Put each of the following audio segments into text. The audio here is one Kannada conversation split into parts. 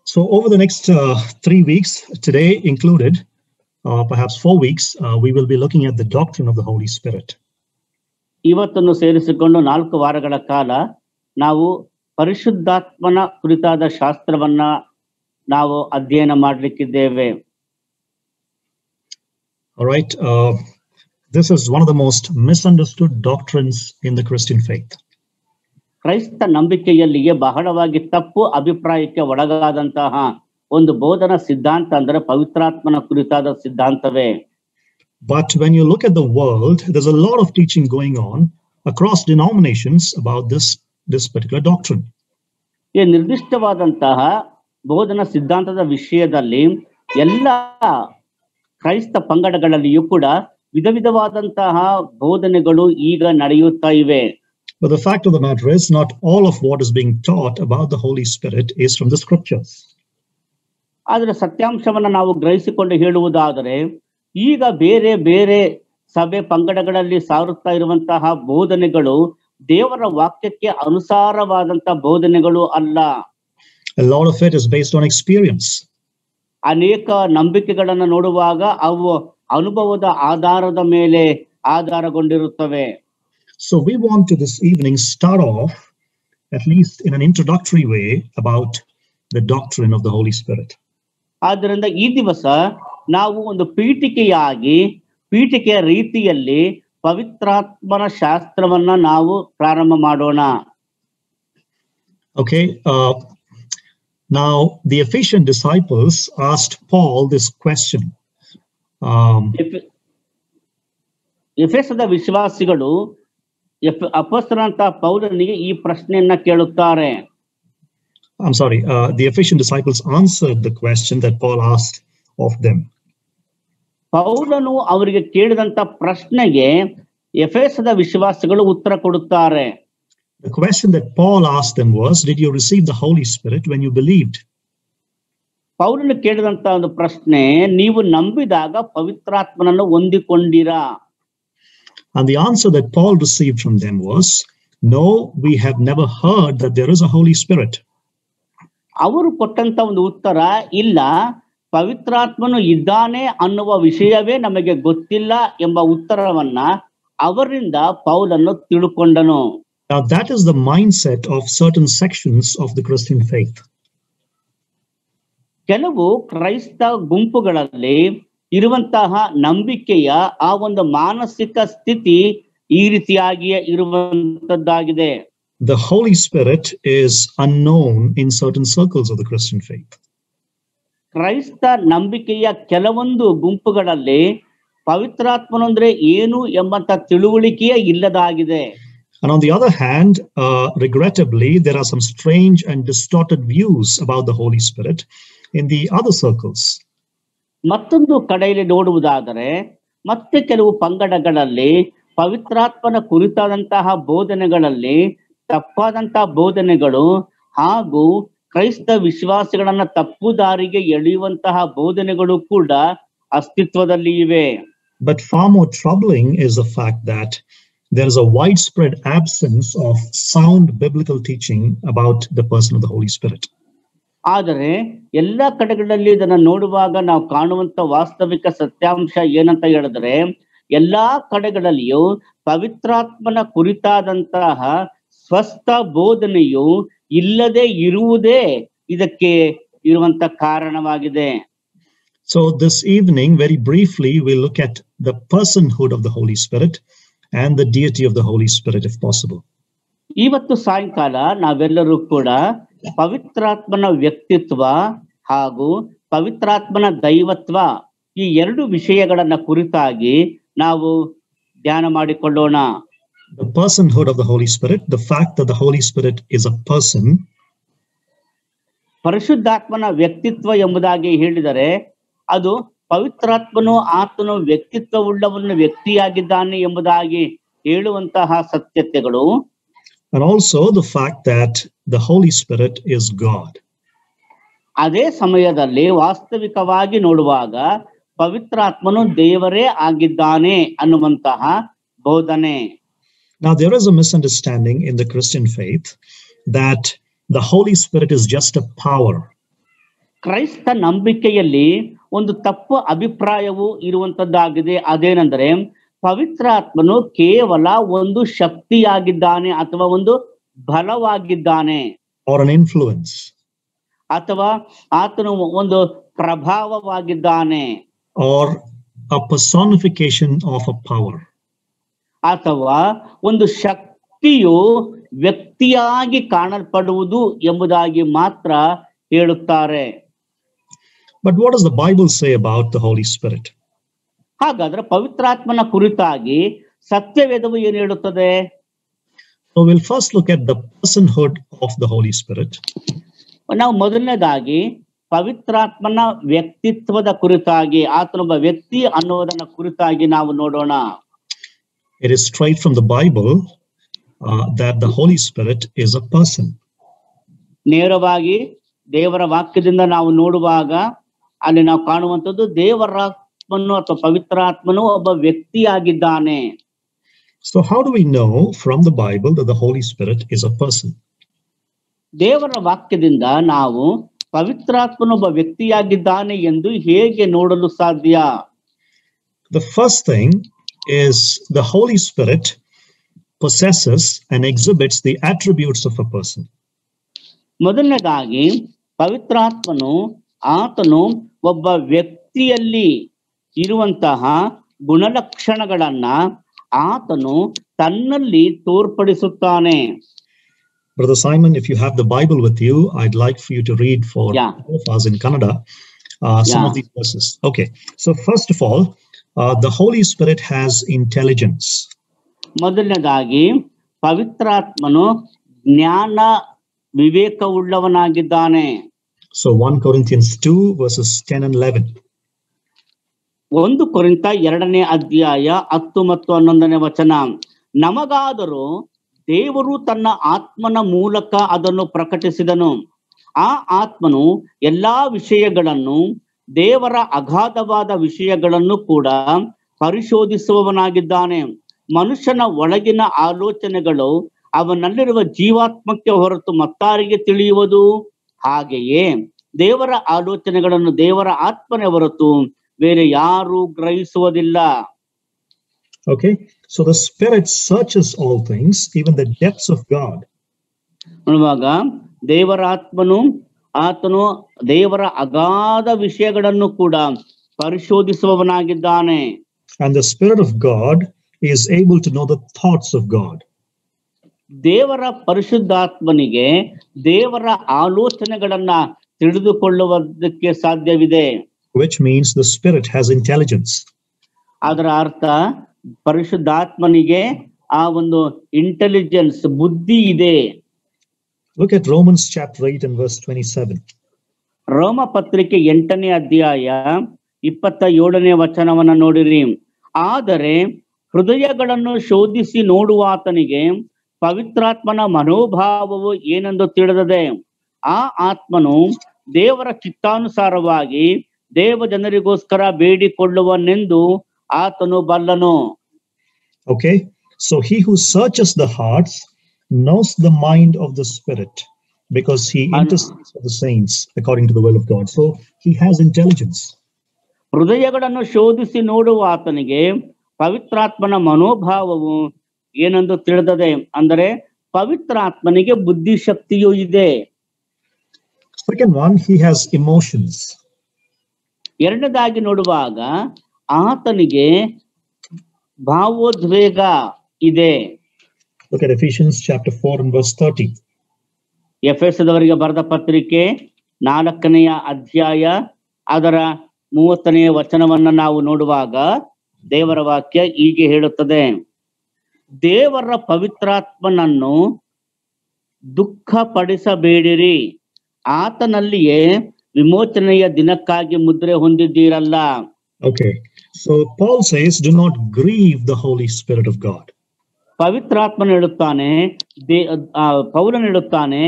So over the next 3 weeks, today included, perhaps 4 weeks, we will be looking at the doctrine of the Holy Spirit. ಇವತ್ತನ್ನು ಸೇರಿಸಿಕೊಂಡು 4 ವಾರಗಳ ಕಾಲ ನಾವು ಪರಿಶುದ್ಧಾತ್ಮನ ಕುರಿತಾದ ಶಾಸ್ತ್ರವನ್ನ ನಾವು ಅಧ್ಯಯನ ಮಾಡಲಿಕ್ಕಿದ್ದೇವೆ. All right, this is one of the most misunderstood doctrines in the Christian faith. ಕ್ರೈಸ್ತ ನಂಬಿಕೆಯಲ್ಲಿಯೇ ಬಹಳವಾಗಿ ತಪ್ಪು ಅಭಿಪ್ರಾಯಕ್ಕೆ ಒಳಗಾದಂತಹ ಒಂದು ಬೋಧನಾ ಸಿದ್ಧಾಂತ ಅಂದರೆ ಪವಿತ್ರಾತ್ಮನ ಕುರಿತಾದ ಸಿದ್ಧಾಂತವೇ. But when you look at the world, there's a lot of teaching going on across denominations about this particular doctrine. ಈ ನಿರ್ದಿಷ್ಟವಾದಂತಹ ಬೋಧನಾ ಸಿದ್ಧಾಂತದ ವಿಷಯದಲ್ಲಿ ಎಲ್ಲ ಕ್ರೈಸ್ತ ಪಂಗಡಗಳಲ್ಲಿಯೂ ಕೂಡ ವಿಧವಿಧವಾದಂತಹ ಬೋಧನೆಗಳು ಈಗ ನಡೆಯುತ್ತಾ ಇವೆ. But the fact of the matter is, not all of what is being taught about the Holy Spirit is from the scriptures. ಆದರೆ ಸತ್ಯಾಂಶವನ್ನ ನಾವು ಗ್ರಹಿಸಿಕೊಂಡು ಹೇಳುವುದಾದರೆ ಈಗ ಬೇರೆ ಬೇರೆ ಸಭೆ ಪಂಗಡಗಳಲ್ಲಿ ಸಾರುತ್ತಾ ಇರುವಂತಹ ಬೋಧನೆಗಳು ದೇವರ ವಾಕ್ಯಕ್ಕೆ ಅನುಸಾರವಾದಂತಹ ಬೋಧನೆಗಳು ಅಲ್ಲ. A lot of it is based on experience. ಅನೇಕ ನಂಬಿಕೆಗಳನ್ನು ನೋಡುವಾಗ ಅವು ಅನುಭವದ ಆಧಾರದ ಮೇಲೆ ಆಧಾರಗೊಂಡಿರುತ್ತವೆ. So we want to this evening start off, at least in an introductory way, about the doctrine of the Holy Spirit. ಆದ್ದರಿಂದ ಈ ದಿವಸ ನಾವು ಒಂದು ಪೀಠಿಕೆಯ ರೀತಿಯಲ್ಲಿ ಪವಿತ್ರಾತ್ಮನ ಶಾಸ್ತ್ರವನ್ನ ನಾವು ಪ್ರಾರಂಭ ಮಾಡೋಣ. Okay, now the Ephesian disciples asked Paul this question. ಎಫೆಸದ ವಿಶ್ವಾಸಿಗಳು ಅಪೊಸ್ತಲನಾದ ಪೌಲನಿಗೆ ಈ ಪ್ರಶ್ನೆಯನ್ನ ಕೇಳುತ್ತಾರೆ. I'm sorry, the Ephesian disciples answered the question that Paul asked of them. ಪೌಲನು ಅವರಿಗೆ ಕೇಳಿದಂತ ಪ್ರಶ್ನೆಗೆ ಎಫೆಸದ ವಿಶ್ವಾಸಿಗಳು ಉತ್ತರ ಕೊಡುತ್ತಾರೆ. The question that Paul asked them was, did you receive the Holy Spirit when you believed? ಪೌಲನು ಕೇಳಿದಂತ ಒಂದು ಪ್ರಶ್ನೆ, ನೀವು ನಂಬಿದಾಗ ಪವಿತ್ರಾತ್ಮನನ್ನು ಹೊಂದಿಕೊಂಡಿರಾ? And the answer that Paul received from them was, no, we have never heard that there is a Holy Spirit. ಅವರು ಕೊಟ್ಟಂತ ಒಂದು ಉತ್ತರ, ಇಲ್ಲ, ಪವಿತ್ರಾತ್ಮನು ಇದ್ದಾನೆ ಅನ್ನುವ ವಿಷಯವೇ ನಮಗೆ ಗೊತ್ತಿಲ್ಲ ಎಂಬ ಉತ್ತರವನ್ನ ಅವರಿಂದ ಪೌಲನು ತಿಳುಕೊಂಡನು. Now that is the mindset of certain sections of the Christian faith. ಕೆಲವು ಕ್ರೈಸ್ತ ಗುಂಪುಗಳಲ್ಲಿ ಇರುವಂತಹ ನಂಬಿಕೆಯ ಆ ಒಂದು ಮಾನಸಿಕ ಸ್ಥಿತಿ ಈ ರೀತಿಯಾಗಿಯೇ ಇರುವಂತದ್ದಾಗಿದೆ. The Holy Spirit is unknown in certain circles of the Christian faith. ಕ್ರೈಸ್ತ ನಂಬಿಕೆಯ ಕೆಲವೊಂದು ಗುಂಪುಗಳಲ್ಲಿ ಪವಿತ್ರಾತ್ಮನು ಅಂದ್ರೆ ಏನು ಎಂಬಂತ ತಿಳುವಳಿಕೆಯೇ ಇಲ್ಲದಾಗಿದೆ. And on the other hand, regrettably, there are some strange and distorted views about the Holy Spirit in the other circles. ಮತ್ತೊಂದು ಕಡೆಯಲ್ಲಿ ನೋಡುವುದಾದರೆ ಮತ್ತೆ ಕೆಲವು ಪಂಗಡಗಳಲ್ಲಿ ಪವಿತ್ರಾತ್ಮನ ಕುರಿತಾದಂತಹ ಬೋಧನೆಗಳಲ್ಲಿ ತಪ್ಪಾದಂತಹ ಬೋಧನೆಗಳು ಹಾಗೂ ಕ್ರೈಸ್ತ ವಿಶ್ವಾಸಿಗಳನ್ನ ತಪ್ಪು ದಾರಿಗೆ ಎಳೆಯುವಂತಹ ಬೋಧನೆಗಳು ಕೂಡ ಅಸ್ತಿತ್ವದಲ್ಲಿ ಇವೆ. But far more troubling is the fact that there is a widespread absence of sound biblical teaching about the person of the Holy Spirit. ಆದರೆ ಎಲ್ಲಾ ಕಡೆಗಳಲ್ಲಿ ಇದನ್ನ ನೋಡುವಾಗ ನಾವು ಕಾಣುವಂತ ವಾಸ್ತವಿಕ ಸತ್ಯಾಂಶ ಏನಂತ ಹೇಳಿದ್ರೆ, ಎಲ್ಲಾ ಕಡೆಗಳಲ್ಲಿಯೂ ಪವಿತ್ರಾತ್ಮನ ಕುರಿತಾದಂತಹ ಸ್ವಸ್ಥ ಬೋಧನೆಯು ಇಲ್ಲದೆ ಇರುವುದೇ ಇದಕ್ಕೆ ಇರುವಂತ ಕಾರಣವಾಗಿದೆ. So this evening, very briefly, we'll look at the personhood of the Holy Spirit and the deity of the Holy Spirit, if possible. ಇವತ್ತು ಸಾಯಂಕಾಲ ನಾವೆಲ್ಲರೂ ಕೂಡ ಪವಿತ್ರಾತ್ಮನ ವ್ಯಕ್ತಿತ್ವ ಹಾಗೂ ಪವಿತ್ರಾತ್ಮನ ದೈವತ್ವ ಈ ಎರಡು ವಿಷಯಗಳನ್ನ ಕುರಿತಾಗಿ ನಾವು ಧ್ಯಾನ ಮಾಡಿಕೊಳ್ಳೋಣ. The personhood of the Holy Spirit, the fact that the Holy Spirit is a person. ಪರಿಶುದ್ಧಾತ್ಮನ ವ್ಯಕ್ತಿತ್ವ ಎಂಬುದಾಗಿ ಹೇಳಿದರೆ ಅದು ಪವಿತ್ರಾತ್ಮನು ಆತನು ವ್ಯಕ್ತಿತ್ವವುಳ್ಳವನ ವ್ಯಕ್ತಿಯಾಗಿದ್ದಾನೆ ಎಂಬುದಾಗಿ ಹೇಳುವಂತಹ ಸತ್ಯತೆಗಳು. And also the fact that the Holy Spirit is God. ಅದೇ ಸಮಯದಲ್ಲಿ ವಾಸ್ತವಿಕವಾಗಿ ನೋಡುವಾಗ ಪವಿತ್ರಾತ್ಮನು ದೇವರೇ ಆಗಿದ್ದಾನೆ ಅನ್ನುವಂತಹ ಬೋಧನೆ. Now there is a misunderstanding in the Christian faith that the Holy Spirit is just a power. ಕ್ರೈಸ್ತ ನಂಬಿಕೆಯಲ್ಲಿ ಒಂದು ತಪ್ಪು ಅಭಿಪ್ರಾಯವು ಇರುವಂತದ್ದಾಗಿದೆ. ಅದೇನೆಂದರೆ ಪವಿತ್ರಾತ್ಮನು ಕೇವಲ ಒಂದು ಶಕ್ತಿಯಾಗಿದ್ದಾನೆ ಅಥವಾ ಒಂದು ಬಲವಾಗಿದ್ದಾನೆ, or an influence, ಅಥವಾ ಆತನು ಒಂದು ಪ್ರಭಾವವಾಗಿದ್ದಾನೆ, or a personification of a power. ಅಥವಾ ಒಂದು ಶಕ್ತಿಯು ವ್ಯಕ್ತಿಯಾಗಿ ಕಾಣಲ್ಪಡುವುದು ಎಂಬುದಾಗಿ ಮಾತ್ರ ಹೇಳುತ್ತಾರೆ. But what does the Bible say about the Holy Spirit? ಹಾಗಾದ್ರೆ ಪವಿತ್ರಾತ್ಮನ ಕುರಿತಾಗಿ ಸತ್ಯವೇದವು ಏನು ಹೇಳುತ್ತದೆ? So we'll first look at the personhood of the Holy Spirit. ನಾವು ಮೊದಲನೇದಾಗಿ ಪವಿತ್ರಾತ್ಮನ ವ್ಯಕ್ತಿತ್ವದ ಕುರಿತಾಗಿ, ಆತನೊಬ್ಬ ವ್ಯಕ್ತಿ ಅನ್ನೋದನ್ನ ಕುರಿತಾಗಿ ನಾವು ನೋಡೋಣ. It is straight from the Bible that the Holy Spirit is a person. ನೇರವಾಗಿ ದೇವರ ವಾಕ್ಯದಿಂದ ನಾವು ನೋಡುವಾಗ ಅಲ್ಲಿ ನಾವು ಕಾಣುವಂಥದ್ದು ದೇವರಾತ್ಮನು ಅಥವಾ ಪವಿತ್ರಾತ್ಮನು ಒಬ್ಬ ವ್ಯಕ್ತಿಯಾಗಿದ್ದಾನೆ. So how do we know from the Bible that the Holy Spirit is a person? ದೇವರ ವಾಕ್ಯದಿಂದ ನಾವು ಪವಿತ್ರಾತ್ಮನು ಒಬ್ಬ ವ್ಯಕ್ತಿಯಾಗಿದ್ದಾನೆ ಎಂದು ಹೇಗೆ ನೋಡಲು ಸಾಧ್ಯ? The first thing is the Holy Spirit possesses and exhibits the attributes of a person. ಮೊದಲನೇದಾಗಿ ಪವಿತ್ರಾತ್ಮನು ಆತನು ಒಬ್ಬ ವ್ಯಕ್ತಿಯಲ್ಲಿ ಇರುವಂತಹ ಗುಣಲಕ್ಷಣಗಳನ್ನ ಆತನು ತನ್ನಲ್ಲಿ ತೋರ್ಪಡಿಸುತ್ತಾನೆ. Brother Simon, if you have the Bible with you, I'd like for you to read for all of us in Kannada some of these verses. Okay, so first of all, the Holy Spirit has intelligence. ಮೊದಲನೇದಾಗಿ ಪವಿತ್ರಾತ್ಮನು ಜ್ಞಾನ ವಿವೇಕವುಳ್ಳವನಾಗಿದ್ದಾನೆ. So 1 Corinthians 2 verses 10 and 11. 1 ಕೊರಿಂಥ 2ನೇ ಅಧ್ಯಾಯ 10 ಮತ್ತು 11ನೇ ವಚನ. ನಮಗಾದರೂ ದೇವರು ತನ್ನ ಆತ್ಮನ ಮೂಲಕ ಅದನ್ನು ಪ್ರಕಟಿಸಿದನು. ಆ ಆತ್ಮನು ಎಲ್ಲಾ ವಿಷಯಗಳನ್ನು, ದೇವರ ಅಗಾಧವಾದ ವಿಷಯಗಳನ್ನು ಕೂಡ ಪರಿಶೋಧಿಸುವವನಾಗಿದ್ದಾನೆ. ಮನುಷ್ಯನ ಒಳಗಿನ ಆಲೋಚನೆಗಳು ಅವನಲ್ಲಿರುವ ಜೀವಾತ್ಮಕ್ಕೆ ಹೊರತು ಮತ್ತಾರಿಗೆ ತಿಳಿಯುವುದು. ಹಾಗೆಯೇ ದೇವರ ಆಲೋಚನೆಗಳನ್ನು ದೇವರ ಆತ್ಮನೇ ಹೊರತು ಬೇರೆ ಯಾರು ಗ್ರಹಿಸುವುದಿಲ್ಲ. Okay, so the Spirit searches all things, even the depths of God. ನೋಡುವಾಗ ದೇವರ ಆತನು ದೇವರ ಅಗಾಧ ವಿಷಯಗಳನ್ನು ಕೂಡ ಪರಿಶೋಧಿಸುವವನಾಗಿದ್ದಾನೆ. And the Spirit of God is able to know the thoughts of God. ದೇವರ ಪರಿಶುದ್ಧಾತ್ಮನಿಗೆ ದೇವರ ಆಲೋಚನೆಗಳನ್ನ ತಿಳಿದುಕೊಳ್ಳುವುದಕ್ಕೆ ಸಾಧ್ಯವಿದೆ. Which means the Spirit has intelligence. ಅದರ ಅರ್ಥ ಪರಿಶುದ್ಧಾತ್ಮನಿಗೆ ಆ ಒಂದು ಇಂಟೆಲಿಜೆನ್ಸ್, ಬುದ್ಧಿ ಇದೆ. Look at Romans chapter 8 and verse 27. ರೋಮ ಪತ್ರಿಕೆ 8ನೇ ಅಧ್ಯಾಯ 27ನೇ ವಚನವನ್ನ ನೋಡಿರಿ. ಆದರೆ ಹೃದಯಗಳನ್ನು ಶೋಧಿಸಿ ನೋಡುವಾತನಿಗೆ ಪವಿತ್ರಾತ್ಮನ ಮನೋಭಾವವು ಏನೆಂದು ತಿಳಿದದೆ. ಆ ಆತ್ಮನು ದೇವರ ಚಿತ್ತಾನುಸಾರವಾಗಿ ದೇವ ಜನರಿಗೋಸ್ಕರ ಬೇಡಿಕೊಳ್ಳುವನೆಂದು ಆತನು ಬಲ್ಲನು. Okay, so he who searches the hearts knows the mind of the Spirit, because he intercedes for the saints according to the will of God. So he has intelligence. ಹೃದಯಗಳನ್ನು ಶೋಧಿಸಿ ನೋಡುವ ಆತನಿಗೆ ಪವಿತ್ರಾತ್ಮನ ಮನೋಭಾವವು ಏನೆಂದು ತಿಳಿದದೆ. ಅಂದರೆ ಪವಿತ್ರಾತ್ಮನಿಗೆ ಬುದ್ಧಿಶಕ್ತಿಯೂ ಇದೆ. Second one, he has emotions. ಎರಡನೇದಾಗಿ ನೋಡುವಾಗ ಆತನಿಗೆ ಭಾವೋದ್ವೇಗ ಇದೆ. Look at Ephesians chapter 4 and verse 30. ಎಫೆಸದವರಿಗೆ ಬರೆದ ಪತ್ರಿಕೆ 4ನೇ ಅಧ್ಯಾಯ ಅದರ 30ನೇ ವಚನವನ್ನ ನಾವು ನೋಡುವಾಗ ದೇವರ ವಾಕ್ಯ ಹೀಗೆ ಹೇಳುತ್ತದೆ. ದೇವರ ಪವಿತ್ರಾತ್ಮನನ್ನು ದುಃಖಪಡಿಸಬೇಡಿರಿ, ಆತನಲ್ಲಿಯೇ ವಿಮೋಚನೆಯ ದಿನಕ್ಕಾಗಿ ಮುದ್ರೆ ಹೊಂದಿದ್ದೀರಲ್ಲ. Okay, so Paul says, do not grieve the Holy Spirit of God. ಪವಿತ್ರಾತ್ಮನ ಹೇಳುತ್ತಾನೆ, ಪೌಲನು ಹೇಳುತ್ತಾನೆ,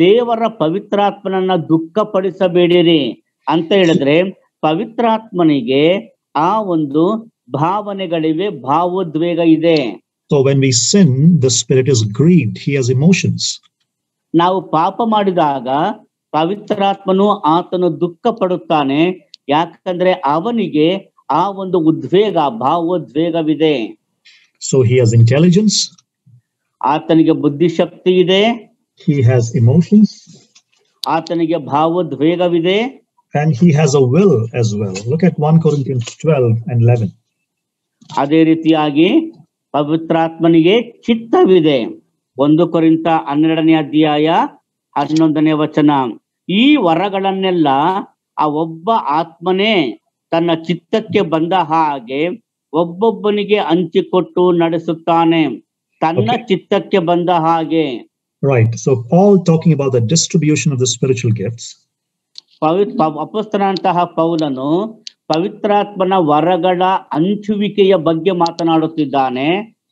ದೇವರ ಪವಿತ್ರಾತ್ಮನನ್ನ ದುಃಖಪಡಿಸಬೇಡಿರಿ ಅಂತ ಹೇಳಿದ್ರೆ ಪವಿತ್ರಾತ್ಮನಿಗೆ ಆ ಒಂದು ಭಾವನೆಗಳಿವೆ, ಭಾವೋದ್ವೇಗ ಇದೆ. So when we sin, the Spirit is grieved. He has emotions. ನಾವು ಪಾಪ ಮಾಡಿದಾಗ ಪವಿತ್ರಾತ್ಮನು ಆತನು ದುಃಖ ಪಡುತ್ತಾನೆ, ಯಾಕಂದ್ರೆ ಅವನಿಗೆ ಆ ಒಂದು ಉದ್ವೇಗ, ಭಾವೋದ್ವೇಗವಿದೆ. So he has intelligence. ಆತನಿಗೆ ಬುದ್ಧಿಶಕ್ತಿ ಇದೆ. He has emotions. ಆತನಿಗೆ ಭಾವೋದ್ವೇಗವಿದೆ. And he has a will as well. Look at 1 Corinthians 12 and 11. ಅದೇ ರೀತಿಯಾಗಿ ಪವಿತ್ರಾತ್ಮನಿಗೆ ಚಿತ್ತವಿದೆ. 1 ಕೊರಿಂಥ 12ನೇ ಅಧ್ಯಾಯ 11ನೇ ವಚನ. ಈ ವರಗಳನ್ನೆಲ್ಲ ಆ ಒಬ್ಬ ಆತ್ಮನೇ ತನ್ನ ಚಿತ್ತಕ್ಕೆ ಬಂದ ಹಾಗೆ ಒಬ್ಬೊಬ್ಬನಿಗೆ ಹಂಚಿಕೊಟ್ಟು ನಡೆಸುತ್ತಾನೆ. ತನ್ನ ಚಿತ್ತಕ್ಕೆ ಬಂದ ಹಾಗೆ. Right. So Paul talking about the distribution of the spiritual gifts. ಅಪೊಸ್ತಲನಾದಂತಹ ಪೌಲನು ಪವಿತ್ರಾತ್ಮನ ವರಗಳ ಹಂಚುವಿಕೆಯ ಬಗ್ಗೆ ಮಾತನಾಡುತ್ತಿದ್ದಾನೆ.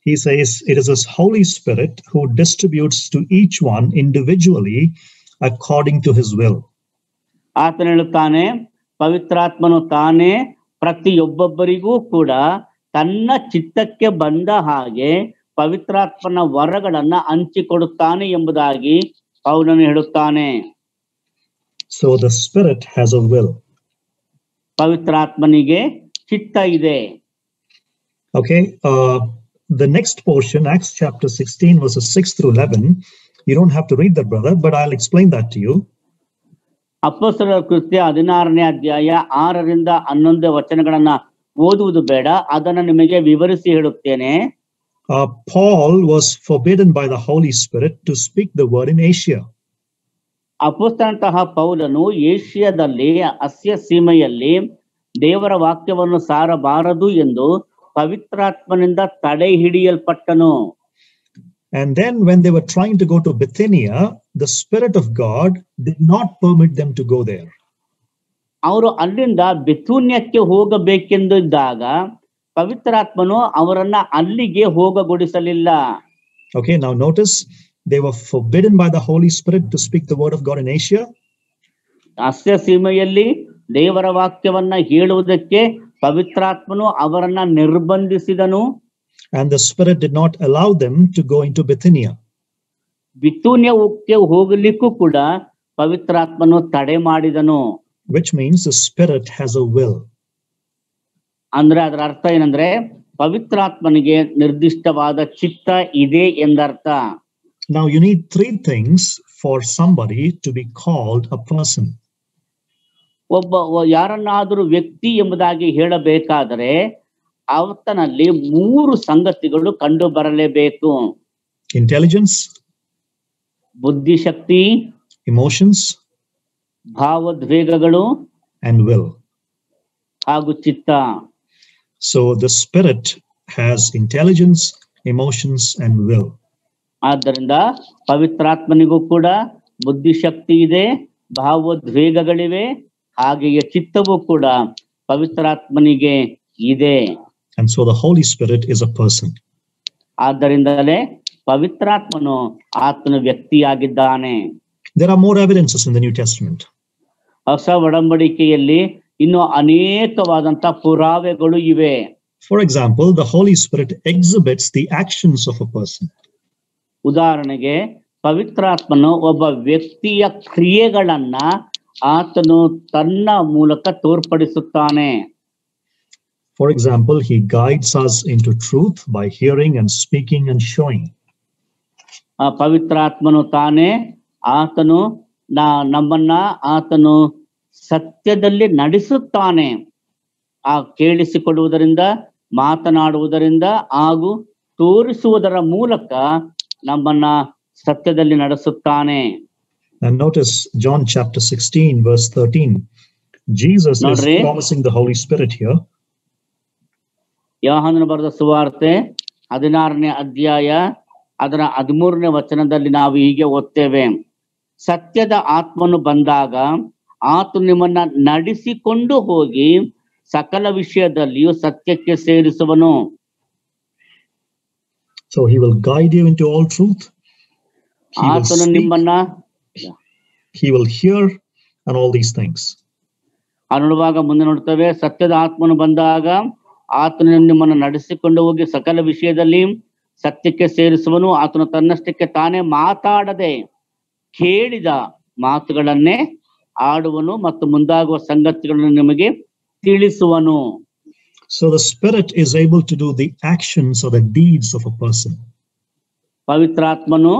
He says it is his Holy Spirit who distributes to each one individually according to his will. ಆತನು ಹೇಳುತ್ತಾನೆ, ಪವಿತ್ರಾತ್ಮನು ತಾನೇ ಪ್ರತಿಯೊಬ್ಬೊಬ್ಬರಿಗೂ ಕೂಡ ತನ್ನ ಚಿತ್ತಕ್ಕೆ ಬಂದ ಹಾಗೆ ಪವಿತ್ರಾತ್ಮನ ವರಗಳನ್ನ ಹಂಚಿಕೊಡುತ್ತಾನೆ ಎಂಬುದಾಗಿ ಪೌಲನು ಹೇಳುತ್ತಾನೆ. So the Spirit has a will. ಪವಿತ್ರಾತ್ಮನಿಗೆ ಚಿತ್ತ ಇದೆ. Okay, the next portion, Acts chapter 16 verses 6 through 11. You don't have to read that, brother, but I'll explain that to you. ಅಪೊಸ್ತಲರ ಕೃತ್ಯ 16ನೇ ಅಧ್ಯಾಯ 6ರಿಂದ 11 ವಚನಗಳನ್ನ ಓದುವುದು ಬೇಡ, ಅದನ್ನ ನಿಮಗೆ ವಿವರಿಸಿ ಹೇಳುತ್ತೇನೆ. Paul was forbidden by the Holy Spirit to speak the word in Asia. ಅಪೊಸ್ತಲನಾದಂತಹ ಪೌಲನು ಏಷ್ಯಾದಲ್ಲಿ ಅಸ್ಯ ಸೀಮೆಯಲ್ಲಿ ದೇವರ ವಾಕ್ಯವನ್ನು ಸಾರಬಾರದು ಎಂದು ಪವಿತ್ರಾತ್ಮನಿಂದ ತಡೆ ಹಿಡಿಯಲ್ಪಟ್ಟನು. And then when they were trying to go to Bithynia, the Spirit of God did not permit them to go there. ಅವರು ಅಲ್ಲಿಂದ ಬೆಥೂನ್ಯಕ್ಕೆ ಹೋಗಬೇಕೆಂದು ಇದ್ದಾಗ ಪವಿತ್ರಾತ್ಮನು ಅವರನ್ನ ಅಲ್ಲಿಗೆ ಹೋಗಗೊಡಿಸಲಿಲ್ಲ. Okay, now notice they were forbidden by the Holy Spirit to speak the word of God in Asia. ಅಸ್ಯ ಸೀಮೆಯಲ್ಲಿ ದೇವರ ವಾಕ್ಯವನ್ನ ಹೇಳುವುದಕ್ಕೆ ಪವಿತ್ರಾತ್ಮನು ಅವರನ್ನ ನಿರ್ಬಂಧಿಸಿದನು. And the Spirit did not allow them to go into Bithynia. ಬಿಥೂನ್ಯಕ್ಕೆ ಹೋಗಲಿಕ್ಕೂ ಕೂಡ ಪವಿತ್ರಾತ್ಮನು ತಡೆ ಮಾಡಿದನು. Which means the Spirit has a will. ಅಂದ್ರೆ ಅದರ ಅರ್ಥ ಏನಂದ್ರೆ ಪವಿತ್ರಾತ್ಮನಿಗೆ ನಿರ್ದಿಷ್ಟವಾದ ಚಿತ್ತ ಇದೆ ಎಂದರ್ಥ. Now you need 3 things for somebody to be called a person. ಒಬ್ಬ ಯಾರನ್ನಾದರೂ ವ್ಯಕ್ತಿ ಎಂಬುದಾಗಿ ಹೇಳಬೇಕಾದರೆ ಆತನಲ್ಲಿ 3 ಸಂಗತಿಗಳು ಕಂಡು ಬರಲೇಬೇಕು. Intelligence, ಬುದ್ಧಿಶಕ್ತಿ, emotions, ಭಾವೋದ್ವೇಗಗಳು, and will. ಹಾಗೂ ಚಿತ್ತ. So the Spirit has intelligence, emotions, and will. ಆದ್ದರಿಂದ ಪವಿತ್ರಾತ್ಮನಿಗೂ ಕೂಡ ಬುದ್ಧಿಶಕ್ತಿ ಇದೆ, ಭಾವೋದ್ವೇಗಗಳಿವೆ, ಹಾಗೆಯೇ ಚಿತ್ತವೂ ಕೂಡ ಪವಿತ್ರಾತ್ಮನಿಗೆ ಇದೆ. And so the Holy Spirit is a person. ಆದ್ದರಿಂದಲೇ ಪವಿತ್ರಾತ್ಮನು ಆತನ ವ್ಯಕ್ತಿಯಾಗಿದ್ದಾನೆ. There are more evidences in the New Testament. ಹೊಸ ಒಡಂಬಡಿಕೆಯಲ್ಲಿ ಇನ್ನು ಅನೇಕವಾದಂತ ಪುರಾವೆಗಳು ಇವೆ. For example, the Holy Spirit exhibits the actions of a person. ಉದಾಹರಣೆಗೆ ಪವಿತ್ರಾತ್ಮನು ಒಬ್ಬ ವ್ಯಕ್ತಿಯ ಕ್ರಿಯೆಗಳನ್ನ ಆತನು ತನ್ನ ಮೂಲಕ ತೋರ್ಪಡಿಸುತ್ತಾನೆ. For example, he guides us into truth by hearing and speaking and showing. ಪವಿತ್ರಾತ್ಮನು ತಾನೇ ಆತನು ನಮ್ಮನ್ನ ಆತನು ಸತ್ಯದಲ್ಲಿ ನಡೆಸುತ್ತಾನೆ. ಕೇಳಿಸಿಕೊಳ್ಳುವುದರಿಂದ, ಮಾತನಾಡುವುದರಿಂದ ಹಾಗೂ ತೋರಿಸುವುದರ ಮೂಲಕ ನಮ್ಮನ್ನ ಸತ್ಯದಲ್ಲಿ ನಡೆಸುತ್ತಾನೆ. And notice John chapter 16 verse 13. Jesus is promising the Holy Spirit here. ಯೋಹಾನನು ಬರೆದ ಸುವಾರ್ತೆ 16ನೇ ಅಧ್ಯಾಯ ಅದರ 13ನೇ ವಚನದಲ್ಲಿ ನಾವು ಹೀಗೆ ಓದ್ತೇವೆ. ಸತ್ಯದ ಆತ್ಮನು ಬಂದಾಗ ಆತನು ನಿಮ್ಮನ್ನ ನಡೆಸಿಕೊಂಡು ಹೋಗಿ ಸಕಲ ವಿಷಯದಲ್ಲಿಯೂ ಸತ್ಯಕ್ಕೆ ಸೇರಿಸುವನು. So he will guide you into all truth. ಆತನು ನಿಮ್ಮನ್ನ he will hear and all these things. ನೋಡುವಾಗ ಮುಂದೆ ನೋಡ್ತೇವೆ, ಸತ್ಯದ ಆತ್ಮನು ಬಂದಾಗ ಆತನು ನಿಮ್ಮನ್ನು ನಡೆಸಿಕೊಂಡು ಹೋಗಿ ಸಕಲ ವಿಷಯದಲ್ಲಿ ಸತ್ಯಕ್ಕೆ ಸೇರಿಸುವನು. ಆತನು ತನ್ನಷ್ಟಕ್ಕೆ ತಾನೇ ಮಾತಾಡದೆ ಕೇಳಿದ ಮಾತುಗಳನ್ನೇ ಆಡುವನು ಮತ್ತು ಮುಂದಾಗುವ ಸಂಗತಿಗಳನ್ನು ನಿಮಗೆ ತಿಳಿಸುವನು. So the Spirit is able to do the actions or the deeds of a person. ಪವಿತ್ರಾತ್ಮನು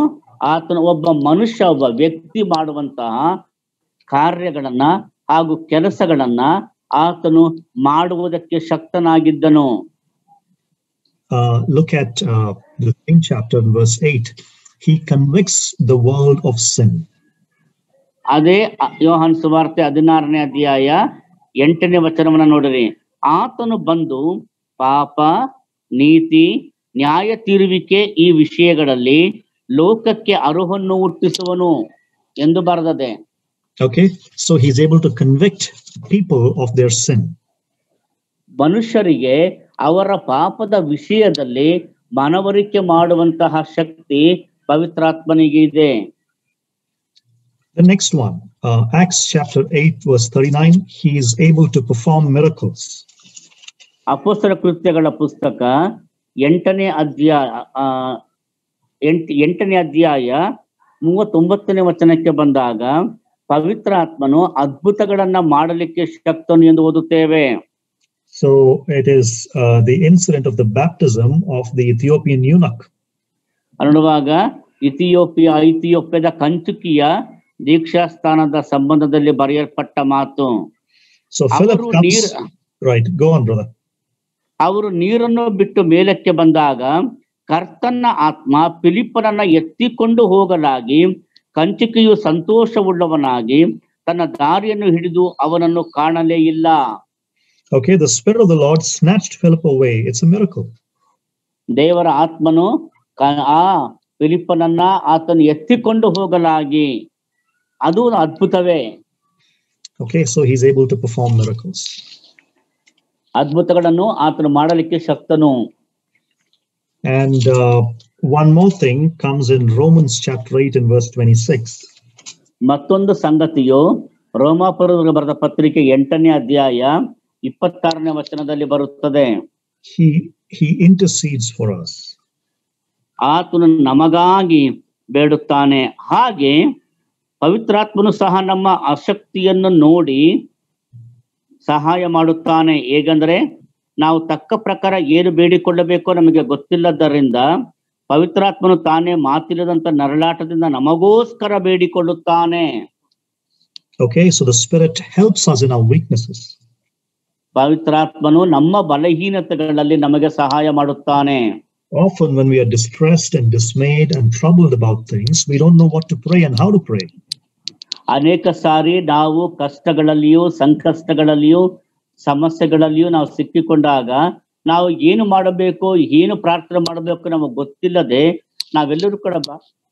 ಆತನ ಒಬ್ಬ ಮನುಷ್ಯ, ಒಬ್ಬ ವ್ಯಕ್ತಿ ಮಾಡುವಂತಹ ಕಾರ್ಯಗಳನ್ನ ಹಾಗೂ ಕೆಲಸಗಳನ್ನ ಆತನು ಮಾಡುವುದಕ್ಕೆ ಶಕ್ತನಾಗಿದ್ದನು. Look at the same chapter in verse 8. He convicts the world of sin. ಅದೇ ಯೋಹಾನ ಸುವಾರ್ತೆ 16ನೇ ಅಧ್ಯಾಯ 8ನೇ ವಚನವನ್ನ ನೋಡಿರಿ. ಆತನು ಬಂದು ಪಾಪ, ನೀತಿ, ನ್ಯಾಯ ತೀರುವಿಕೆ ಈ ವಿಷಯಗಳಲ್ಲಿ ಲೋಕಕ್ಕೆ ಅರುಹನ್ನು ಹುಟ್ಟಿಸುವನು ಎಂದು ಬರೆದದೆ. Okay, so he's able to convict people of their sin. ಮನುಷ್ಯರಿಗೆ ಅವರ ಪಾಪದ ವಿಷಯದಲ್ಲಿ ಮನವರಿಕೆ ಮಾಡುವಂತಹ ಶಕ್ತಿ ಪವಿತ್ರಾತ್ಮನಿಗೆ ಇದೆ. The next one, Acts chapter 8 verse 39, he is able to perform miracles. ಅಪೊಸ್ತಲ ಕೃತ್ಯಗಳ ಪುಸ್ತಕ 8ನೇ ಅಧ್ಯಾಯ 39ನೇ ವಚನಕ್ಕೆ ಬಂದಾಗ ಪವಿತ್ರಾತ್ಮನು ಅದ್ಭುತಗಳನ್ನ ಮಾಡಲಿಕ್ಕೆ ಶಕ್ತನು ಎಂದು ಓದುತ್ತೇವೆ. So it is the incident of the baptism of the Ethiopian eunuch. ನೋಡುವಾಗ ಇಥಿಯೋಪಿಯಾದ ಕಂಚುಕಿಯ ದೀಕ್ಷಾ ಸ್ಥಾನದ ಸಂಬಂಧದಲ್ಲಿ ಬರೆಯಲ್ಪಟ್ಟ ಮಾತು. So Philip comes, right, go on brother. ಅವರು ನೀರನ್ನು ಬಿಟ್ಟು ಮೇಲಕ್ಕೆ ಬಂದಾಗ ಕರ್ತನ ಆತ್ಮ ಫಿಲಿಪ್ಪನನ್ನ ಎತ್ತಿಕೊಂಡು ಹೋಗಲಾಗಿ ಕಂಚುಕಿಯು ಸಂತೋಷವುಳ್ಳವನಾಗಿ ತನ್ನ ದಾರಿಯನ್ನು ಹಿಡಿದು ಅವನನ್ನು ಕಾಣಲೇ ಇಲ್ಲ. Okay, the Spirit of the Lord snatched Philip away. It's a miracle. ದೇವರ ಆತ್ಮನು ಆ ಫಿಲಿಪ್ಪನನ್ನ ಆತನು ಎತ್ತಿಕೊಂಡು ಹೋಗಲಾಗಿ, ಅದು ಅದ್ಭುತವೇ. Okay, so he's able to perform miracles. ಅದ್ಭುತಗಳನ್ನು ಆತನು ಮಾಡಲಿಕ್ಕೆ ಶಕ್ತನು. And one more thing comes in Romans chapter 8 and verse 26. ಮತ್ತೊಂದು ಸಂಗತಿಯು ರೋಮಾಪುರದವರಿಗೆ ಬರೆದ ಪತ್ರಿಕೆ 8ನೇ ಅಧ್ಯಾಯ 26ನೇ ವಚನದಲ್ಲಿ ಬರುತ್ತದೆ. He intercedes for us. ಆತನು ನಮಗಾಗಿ ಬೇಡುತ್ತಾನೆ. ಹಾಗೆ ಪವಿತ್ರಾತ್ಮನು ಸಹ ನಮ್ಮ ಆಸಕ್ತಿಯನ್ನು ನೋಡಿ ಸಹಾಯ ಮಾಡುತ್ತಾನೆ. ಹೇಗೆಂದರೆ ನಾವು ತಕ್ಕ ಪ್ರಕಾರ ಏನು ಬೇಡಿಕೊಳ್ಳಬೇಕೋ ನಮಗೆ ಗೊತ್ತಿಲ್ಲದರಿಂದ ಪವಿತ್ರಾತ್ಮನು ತಾನೇ ಮಾತಿಲ್ಲದಂತ ನರಳಾಟದಿಂದ ನಮಗೋಸ್ಕರ ಬೇಡಿಕೊಳ್ಳುತ್ತಾನೆ. Okay, so the Spirit helps us in our weaknesses. ಪವಿತ್ರಾತ್ಮನು ನಮ್ಮ ಬಲಹೀನತೆಗಳಲ್ಲಿ ನಮಗೆ ಸಹಾಯ ಮಾಡುತ್ತಾನೆ. Often when we are distressed and dismayed and troubled about things, we don't know what to pray and how to pray. ಅನೇಕ ಸಾರಿ ನಾವು ಕಷ್ಟಗಳಲ್ಲಿಯೂ ಸಂಕಷ್ಟಗಳಲ್ಲಿಯೂ ಸಮಸ್ಯೆಗಳಲ್ಲಿಯೂ ನಾವು ಸಿಕ್ಕಿಕೊಂಡಾಗ ನಾವು ಏನು ಮಾಡಬೇಕು, ಏನು ಪ್ರಾರ್ಥನೆ ಮಾಡಬೇಕು ನಮಗೆ ಗೊತ್ತಿಲ್ಲದೆ ನಾವೆಲ್ಲರೂ ಕೂಡ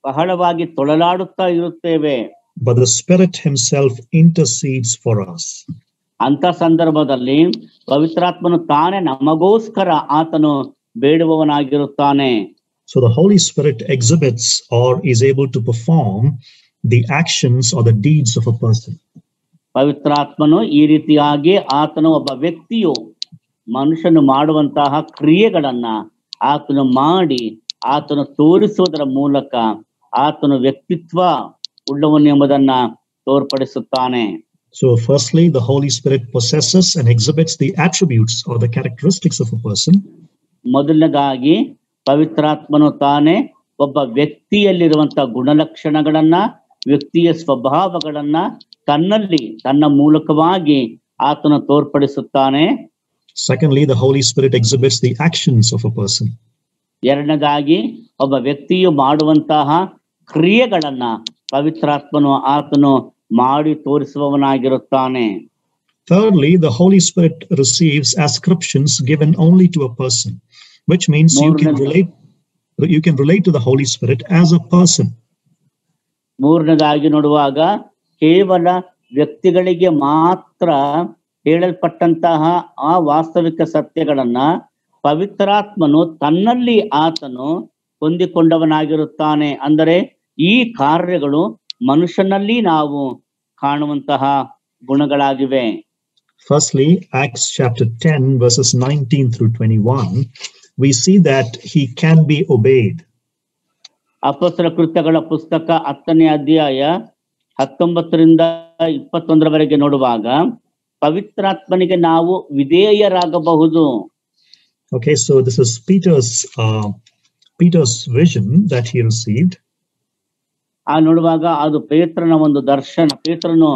ಬಹಳವಾಗಿ ತೊಳಲಾಡುತ್ತಾ ಇರುತ್ತೇವೆ. But the Spirit himself intercedes for us. ಅಂತ ಸಂದರ್ಭದಲ್ಲಿ ಪವಿತ್ರಾತ್ಮನು ತಾನೇ ನಮಗೋಸ್ಕರ ಆತನು ಬೇಡುವವನಾಗಿರುತ್ತಾನೆ. So the Holy Spirit exhibits or is able to perform the actions or the deeds of a person. ಪವಿತ್ರಾತ್ಮನು ಈ ರೀತಿಯಾಗಿ ಆತನು ಒಬ್ಬ ವ್ಯಕ್ತಿಯು ಮನುಷ್ಯನು ಮಾಡುವಂತಹ ಕ್ರಿಯೆಗಳನ್ನ ಆತನು ಮಾಡಿ ಆತನು ತೋರಿಸುವುದರ ಮೂಲಕ ಆತನು ವ್ಯಕ್ತಿತ್ವ ಉಳ್ಳವನು ಎಂಬುದನ್ನ ತೋರ್ಪಡಿಸುತ್ತಾನೆ. So firstly, the Holy Spirit possesses and exhibits the attributes or the characteristics of a person. ಮೊದಲನೇದಾಗಿ ಪವಿತ್ರಾತ್ಮನು ತಾನೇ ಒಬ್ಬ ವ್ಯಕ್ತಿಯಲ್ಲಿರುವಂತಹ ಗುಣಲಕ್ಷಣಗಳನ್ನ, ವ್ಯಕ್ತಿಯ ಸ್ವಭಾವಗಳನ್ನ ತನ್ನಲ್ಲಿ ತನ್ನ ಮೂಲಕವಾಗಿ ಆತನು ತೋರ್ಪಡಿಸುತ್ತಾನೆ. Secondly, the Holy Spirit exhibits the actions of a person. ಎರಡನೇದಾಗಿ ಒಬ್ಬ ವ್ಯಕ್ತಿಯು ಮಾಡುವಂತಹ ಕ್ರಿಯೆಗಳನ್ನ ಪವಿತ್ರಾತ್ಮನು ಆತನು ಮಾಡಿ ತೋರಿಸುವವನಾಗಿರುತ್ತಾನೆ. Thirdly, the Holy Spirit receives ascriptions given only to a person, which means you can relate to the Holy Spirit as a person. ಮೂರನೇದಾಗಿ ನೋಡುವಾಗ ಕೇವಲ ವ್ಯಕ್ತಿಗಳಿಗೆ ಮಾತ್ರ ಹೇಳಲ್ಪಟ್ಟಂತಹ ಆ ವಾಸ್ತವಿಕ ಸತ್ಯಗಳನ್ನ ಪವಿತ್ರಾತ್ಮನು ತನ್ನಲ್ಲಿ ಆತನು ಹೊಂದಿಕೊಂಡವನಾಗಿರುತ್ತಾನೆ. ಅಂದರೆ ಈ ಕಾರ್ಯಗಳು ಮನುಷ್ಯನಲ್ಲಿ ನಾವು ಕಾಣುವಂತಹ ಗುಣಗಳಾಗಿವೆ. Firstly, Acts chapter 10 verses 19 through 21, we see that he can be obeyed. ಅಪೊಸ್ತಲ ಕೃತ್ಯಗಳ ಪುಸ್ತಕ 10ನೇ ಅಧ್ಯಾಯ 19ರಿಂದ 21ರವರೆಗೆ ನೋಡುವಾಗ ಪವಿತ್ರಾತ್ಮನಿಗೆ ನಾವು ವಿಧೇಯರಾಗಬಹುದು. Okay, so this is Peter's vision that he received. ಆ ನೋಡುವಾಗ ಅದು ಪೇತ್ರನ ಒಂದು ದರ್ಶನ, ಪೇತ್ರನು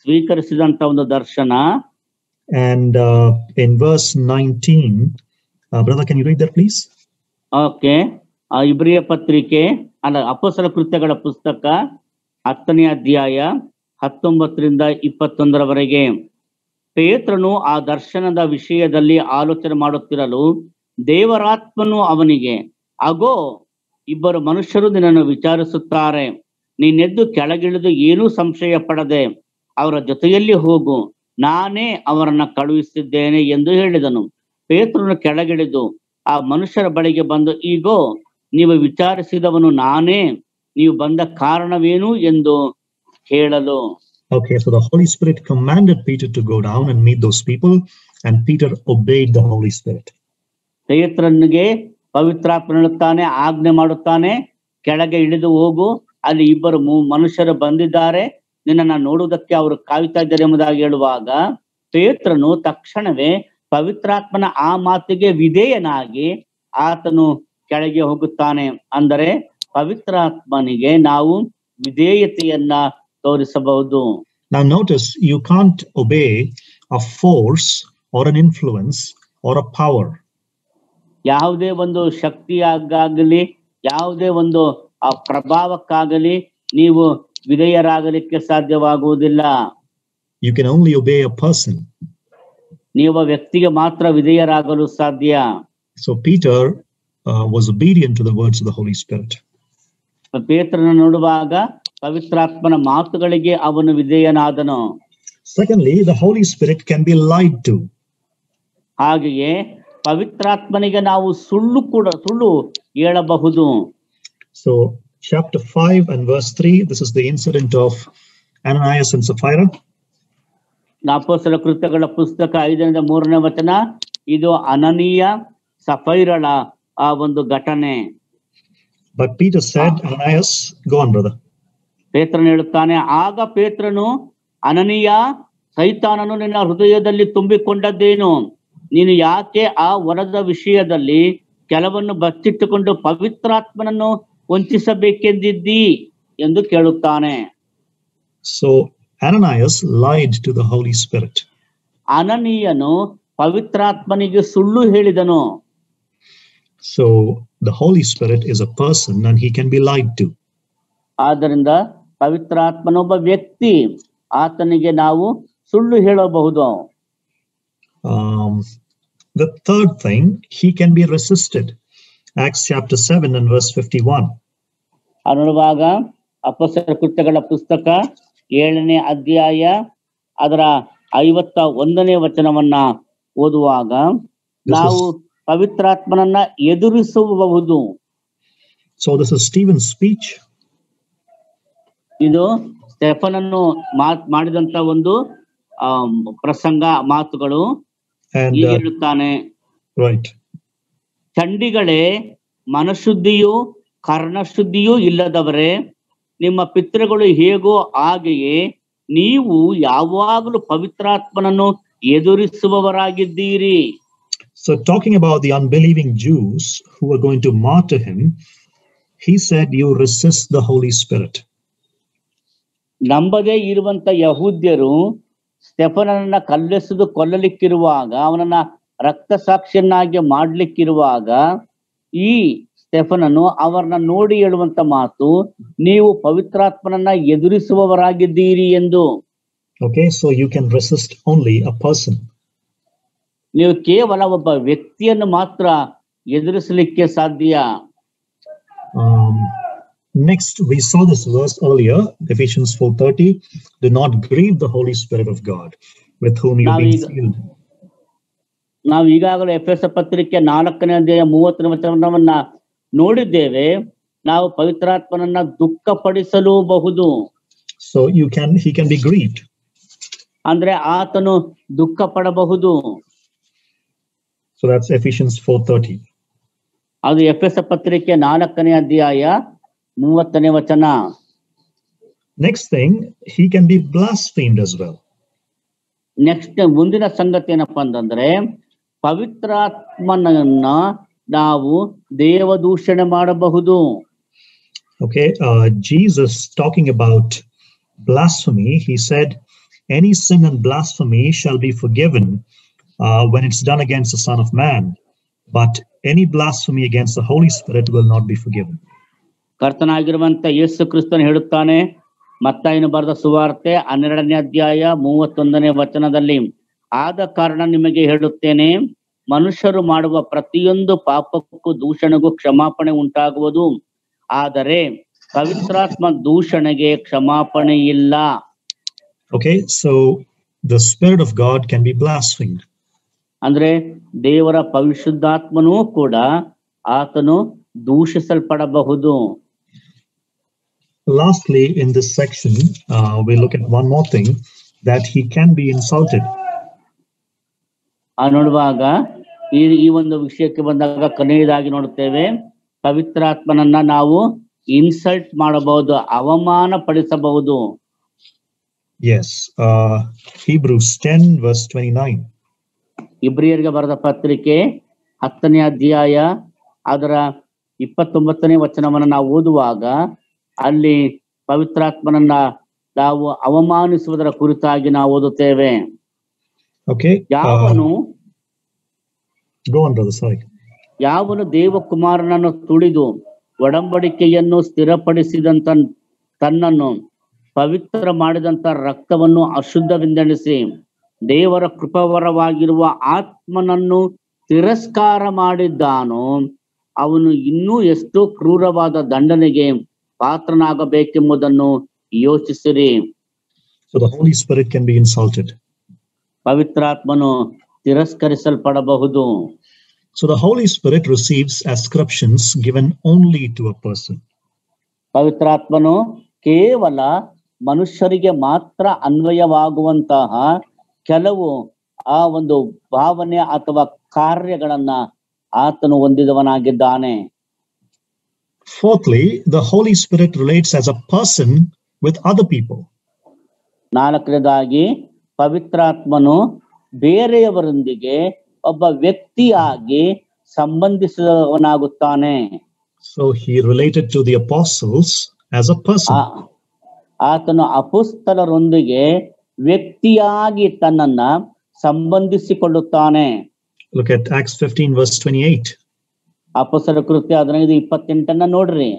ಸ್ವೀಕರಿಸಿದಂತ ಒಂದು ದರ್ಶನ. And in verse 19, brother, can you read that please? Okay, ಇಬ್ರಿಯ ಪತ್ರಿಕೆ ಅಪೊಸ್ತಲ ಕೃತ್ಯಗಳ ಪುಸ್ತಕ 10ನೇ ಅಧ್ಯಾಯ 19ರಿಂದ 21ರವರೆಗೆ. ಪೇತ್ರನು ಆ ದರ್ಶನದ ವಿಷಯದಲ್ಲಿ ಆಲೋಚನೆ ಮಾಡುತ್ತಿರಲು ದೇವರಾತ್ಮನು ಅವನಿಗೆ, ಅಗೋ, ಇಬ್ಬರು ಮನುಷ್ಯರು ನಿನ್ನನ್ನು ವಿಚಾರಿಸುತ್ತಾರೆ, ನೀನೆದ್ದು ಕೆಳಗಿಳಿದು ಏನೂ ಸಂಶಯ ಪಡದೆ ಅವರ ಜೊತೆಯಲ್ಲಿ ಹೋಗು, ನಾನೇ ಅವರನ್ನ ಕಳುಹಿಸಿದ್ದೇನೆ ಎಂದು ಹೇಳಿದನು. ಪೇತ್ರನು ಕೆಳಗಿಳಿದು ಆ ಮನುಷ್ಯರ ಬಳಿಗೆ ಬಂದು, ಈಗೋ ನೀವು ವಿಚಾರಿಸಿದವನು ನಾನೇ, ನೀವು ಬಂದ ಕಾರಣವೇನು ಎಂದು ಹೇಳಲು. Okay, so the Holy Spirit commanded Peter to go down and meet those people, and Peter obeyed the Holy Spirit. ಪೇತ್ರನಿಗೆ ಪವಿತ್ರಾತ್ಮ ಹೇಳುತ್ತಾನೆ, ಆಜ್ಞೆ ಮಾಡುತ್ತಾನೆ, ಕೆಳಗೆ ಇಳಿದು ಹೋಗು, ಅಲ್ಲಿ ಇಬ್ಬರು ಮನುಷ್ಯರು ಬಂದಿದ್ದಾರೆ, ನಿನ್ನನ್ನು ನೋಡುವುದಕ್ಕೆ ಅವರು ಕಾಯುತ್ತಾ ಇದ್ದಾರೆ ಎಂಬುದಾಗಿ ಹೇಳುವಾಗ ಪೇತ್ರನು ತಕ್ಷಣವೇ ಪವಿತ್ರಾತ್ಮನ ಆ ಮಾತಿಗೆ ವಿಧೇಯನಾಗಿ ಆತನು ಕೆಳಗೆ ಹೋಗುತ್ತಾನೆ. ಅಂದರೆ ಪವಿತ್ರಾತ್ಮನಿಗೆ ನಾವು ವಿಧೇಯತೆಯನ್ನ ತೋರಿಸಬಹುದು. Now notice, you can't obey a force or an influence or a power. ಯಾವುದೇ ಒಂದು ಶಕ್ತಿಯಾಗಲಿ, ಯಾವುದೇ ಒಂದು ಆ ಪ್ರಭಾವಕ್ಕಾಗಲಿ ನೀವು ವಿಧೇಯರಾಗಲಿಕ್ಕೆ ಸಾಧ್ಯವಾಗುವುದಿಲ್ಲ. You can only obey a person. ನೀವು ವ್ಯಕ್ತಿಗೆ ಮಾತ್ರ ವಿಧೇಯರಾಗಲು ಸಾಧ್ಯ. So Peter was obedient to the words of the Holy Spirit. ಪೇತ್ರನ ನೋಡುವಾಗ ಪವಿತ್ರಾತ್ಮನ ಮಾತುಗಳಿಗೆ ಅವನು ವಿಧೇಯನಾದನು. Secondly, the Holy Spirit can be lied to. ಹಾಗೆಯೇ ಪವಿತ್ರಾತ್ಮನಿಗೆ ನಾವು ಸುಳ್ಳು ಹೇಳಬಹುದು. So chapter 5 and verse 3, this is the incident of Ananias and Sapphira. ಅಪೊಸ್ತಲ ಕೃತ್ಯಗಳ ಪುಸ್ತಕ 5ರಿಂದ 3ನೇ ವಚನ. ಇದು ಅನನೀಯ ಸಫೈರಳ ಆ ಒಂದು ಘಟನೆ. But Peter said, Ananias, go on brother. ಪೇತ್ರನು ಹೇಳುತ್ತಾನೆ, ಆಗ ಪೇತ್ರನು, ಅನನೀಯ, ಸೈತಾನನು ನಿನ್ನ ಹೃದಯದಲ್ಲಿ ತುಂಬಿಕೊಂಡದ್ದೇನು? ನೀನು ಯಾಕೆ ಆ ವರದ ವಿಷಯದಲ್ಲಿ ಕೆಲವನ್ನು ಬಚ್ಚಿಟ್ಟುಕೊಂಡು ಪವಿತ್ರಾತ್ಮನನ್ನು ವಂಚಿಸಬೇಕೆಂದಿದ್ದಿ ಎಂದು ಕೇಳುತ್ತಾನೆ. So Ananias lied to the Holy Spirit. ಅನನೀಯನು ಪವಿತ್ರಾತ್ಮನಿಗೆ ಸುಳ್ಳು ಹೇಳಿದನು. So the Holy Spirit is a person and he can be lied to. ಆದ್ದರಿಂದ ಪವಿತ್ರಾತ್ಮನೊಬ್ಬ ವ್ಯಕ್ತಿ, ಆತನಿಗೆ ನಾವು ಸುಳ್ಳು ಹೇಳಬಹುದು. The third thing, he can be resisted. Acts chapter 7 and verse 51. ನೋಡುವಾಗ ಅಪೊಸ್ತಲ ಕೃತ್ಯಗಳ ಪುಸ್ತಕ 7ನೇ ಅಧ್ಯಾಯ ಅದರ 51ನೇ ವಚನವನ್ನ ಓದುವಾಗ ನಾವು ಪವಿತ್ರಾತ್ಮನನ್ನ ಎದುರಿಸಬಹುದು. So this is Stephen's speech. ಇದು ಸ್ಟೆಫನನ್ನು ಮಾಡಿದಂತ ಒಂದು ಪ್ರಸಂಗ ಮಾತುಗಳು. ಹೇಳುತ್ತಾನೆ, right, ಚಂಡಿಗಳೇ, ಮನಶುದ್ಧಿಯೂ ಕರ್ಣಶುದ್ಧಿಯೂ ಇಲ್ಲದವರೇ, ನಿಮ್ಮ ಪಿತೃಗಳು ಹೇಗೋ ಹಾಗೆಯೇ ನೀವು ಯಾವಾಗಲೂ ಪವಿತ್ರಾತ್ಮನನ್ನು ಎದುರಿಸುವವರಾಗಿದ್ದೀರಿ. So talking about the unbelieving Jews who were going to martyr him, he said, you resist the Holy Spirit. ನಂಬದೇ ಇರುವಂತ ಯಹೂದ್ಯರು ಸ್ಟೆಫನನ್ನ ಕಲ್ಲೆಸೆದು ಕೊಲ್ಲಲಿಕ್ಕಿರುವಾಗ, ಅವನನ್ನ ರಕ್ತ ಸಾಕ್ಷಿಯನ್ನಾಗಿ ಮಾಡ್ಲಿಕ್ಕಿರುವಾಗ ಈ ಸ್ಟೆಫನನು ಅವರನ್ನ ನೋಡಿ ಹೇಳುವಂತ ಮಾತು, ನೀವು ಪವಿತ್ರಾತ್ಮನನ್ನ ಎದುರಿಸುವವರಾಗಿದ್ದೀರಿ ಎಂದು. Okay, so you can resist only a person. ನೀವು ಕೇವಲ ಒಬ್ಬ ವ್ಯಕ್ತಿಯನ್ನು ಮಾತ್ರ ಎದುರಿಸಲಿಕ್ಕೆ ಸಾಧ್ಯ. Next, we saw this verse earlier, Ephesians 4:30. Do not grieve the Holy Spirit of God, with whom you have been sealed. ನಾವು ಈಗಾಗಲೇ ಎಫೆಸ ಪತ್ರಿಕೆ 4ನೇ ಅಧ್ಯಾಯ 30ನೇ ವಚನವನ್ನ ನೋಡಿದ್ದೇವೆ. ನಾವು ಪವಿತ್ರಾತ್ಮನನ್ನ ದುಃಖಪಡಿಸಲೂಬಹುದು. So he can be grieved. ಅಂದ್ರೆ ಆತನು ದುಃಖ ಪಡಬಹುದು. So that's Ephesians 4:30. ಅದು ಎಫೆಸ ಪತ್ರಿಕೆ 4ನೇ ಅಧ್ಯಾಯ 30ನೇ ವಚನ. Next thing, he can be blasphemed as well. Next ಮುಂದಿನ ಸಂಗತಿ ಏನಪ್ಪಾ ಅಂತಂದ್ರೆ ಪವಿತ್ರಾತ್ಮನನ್ನ ನಾವು ದೇವದೂಷಣೆ ಮಾಡಬಹುದು. Okay, Jesus talking about blasphemy, he said, any sin and blasphemy shall be forgiven when it's done against the Son of Man, but any blasphemy against the Holy Spirit will not be forgiven. ಕರ್ತನಾಗಿರುವಂತ ಯೇಸು ಕ್ರಿಸ್ತನು ಹೇಳುತ್ತಾನೆ, ಮತ್ತಾಯನು ಬರೆದ ಸುವಾರ್ತೆ 12ನೇ ಅಧ್ಯಾಯ 31ನೇ ವಚನದಲ್ಲಿ, ಆದ ಕಾರಣ ನಿಮಗೆ ಹೇಳುತ್ತೇನೆ, ಮನುಷ್ಯರು ಮಾಡುವ ಪ್ರತಿಯೊಂದು ಪಾಪಕ್ಕೂ ದೂಷಣೆಗೂ ಕ್ಷಮಾಪಣೆ ಉಂಟಾಗುವುದು, ಆದರೆ ಪವಿತ್ರಾತ್ಮ ದೂಷಣೆಗೆ ಕ್ಷಮಾಪಣೆ ಇಲ್ಲ. Okay, so the Spirit of God can be blasphemed. ಅಂದ್ರೆ ದೇವರ ಪರಿಶುದ್ಧಾತ್ಮನೂ ಕೂಡ ಆತನು ದೂಷಿಸಲ್ಪಡಬಹುದು. Lastly, in this section, we look at one more thing, that he can be insulted. ನೋಡುವಾಗ ಈ ಒಂದು ವಿಷಯಕ್ಕೆ ಬಂದಾಗ ಕೊನೆಯದಾಗಿ ನೋಡುತ್ತೇವೆ, ಪವಿತ್ರಾತ್ಮನನ್ನ ನಾವು ಇನ್ಸಲ್ಟ್ ಮಾಡಬಹುದು, ಅವಮಾನ ಪಡಿಸಬಹುದು. Yes, Hebrews 10 verse 29. ಇಬ್ರಿಯರಿಗೆ ಬರೆದ ಪತ್ರಿಕೆ 10ನೇ ಅಧ್ಯಾಯ ಅದರ 29ನೇ ವಚನವನ್ನು ನಾವು ಓದುವಾಗ ಅಲ್ಲಿ ಪವಿತ್ರಾತ್ಮನನ್ನ ನಾವು ಅವಮಾನಿಸುವುದರ ಕುರಿತಾಗಿ ನಾವು ಓದುತ್ತೇವೆ. Okay. ಯಾವನು go on, brother, sorry. ಯಾವನು ದೇವಕುಮಾರನನ್ನು ತುಳಿದು ಒಡಂಬಡಿಕೆಯನ್ನು ಸ್ಥಿರಪಡಿಸಿದಂತ ತನ್ನನ್ನು ಪವಿತ್ರ ಮಾಡಿದಂತ ರಕ್ತವನ್ನು ಅಶುದ್ಧವೆಂದೆಣಿಸಿ ದೇವರ ಕೃಪಾವರವಾಗಿರುವ ಆತ್ಮನನ್ನು ತಿರಸ್ಕಾರ ಮಾಡಿದ್ದಾನೋ ಅವನು ಇನ್ನೂ ಎಷ್ಟೋ ಕ್ರೂರವಾದ ದಂಡನೆಗೆ ಪಾತ್ರನಾಗಬೇಕೆಂಬುದನ್ನು ಯೋಚಿಸಿರಿ. So the Holy Spirit can be insulted. ಪವಿತ್ರಾತ್ಮನು ತಿರಸ್ಕರಿಸಲ್ಪಡಬಹುದು. So the Holy Spirit receives ascriptions given only to a person. ಪವಿತ್ರಾತ್ಮನು ಕೇವಲ ಮನುಷ್ಯರಿಗೆ ಮಾತ್ರ ಅನ್ವಯವಾಗುವಂತಹ ಕೆಲವು ಆ ಒಂದು ಭಾವನೆ ಅಥವಾ ಕಾರ್ಯಗಳನ್ನ ಆತನು ಹೊಂದಿದವನಾಗಿದ್ದಾನೆ. Fourthly, the Holy Spirit relates as a person with other people. ನಾಲ್ಕನೇದಾಗಿ ಪವಿತ್ರಾತ್ಮನು ಬೇರೆಯವರೊಂದಿಗೆ ಒಬ್ಬ ವ್ಯಕ್ತಿಯಾಗಿ ಸಂಬಂಧಿಸುವವನಾಗುತ್ತಾನೆ. So he related to the apostles as a person. ಆತನು ಅಪೊಸ್ತಲರೊಂದಿಗೆ ವ್ಯಕ್ತಿಯಾಗಿ ತನ್ನನ್ನ ಸಂಬಂಧಿಸಿಕೊಳ್ಳುತ್ತಾನೆ. Look at Acts 15 verse 28. ಅಪೊಸ್ತಲ ಕೃತ್ಯ 15:28 ನೋಡ್ರಿ.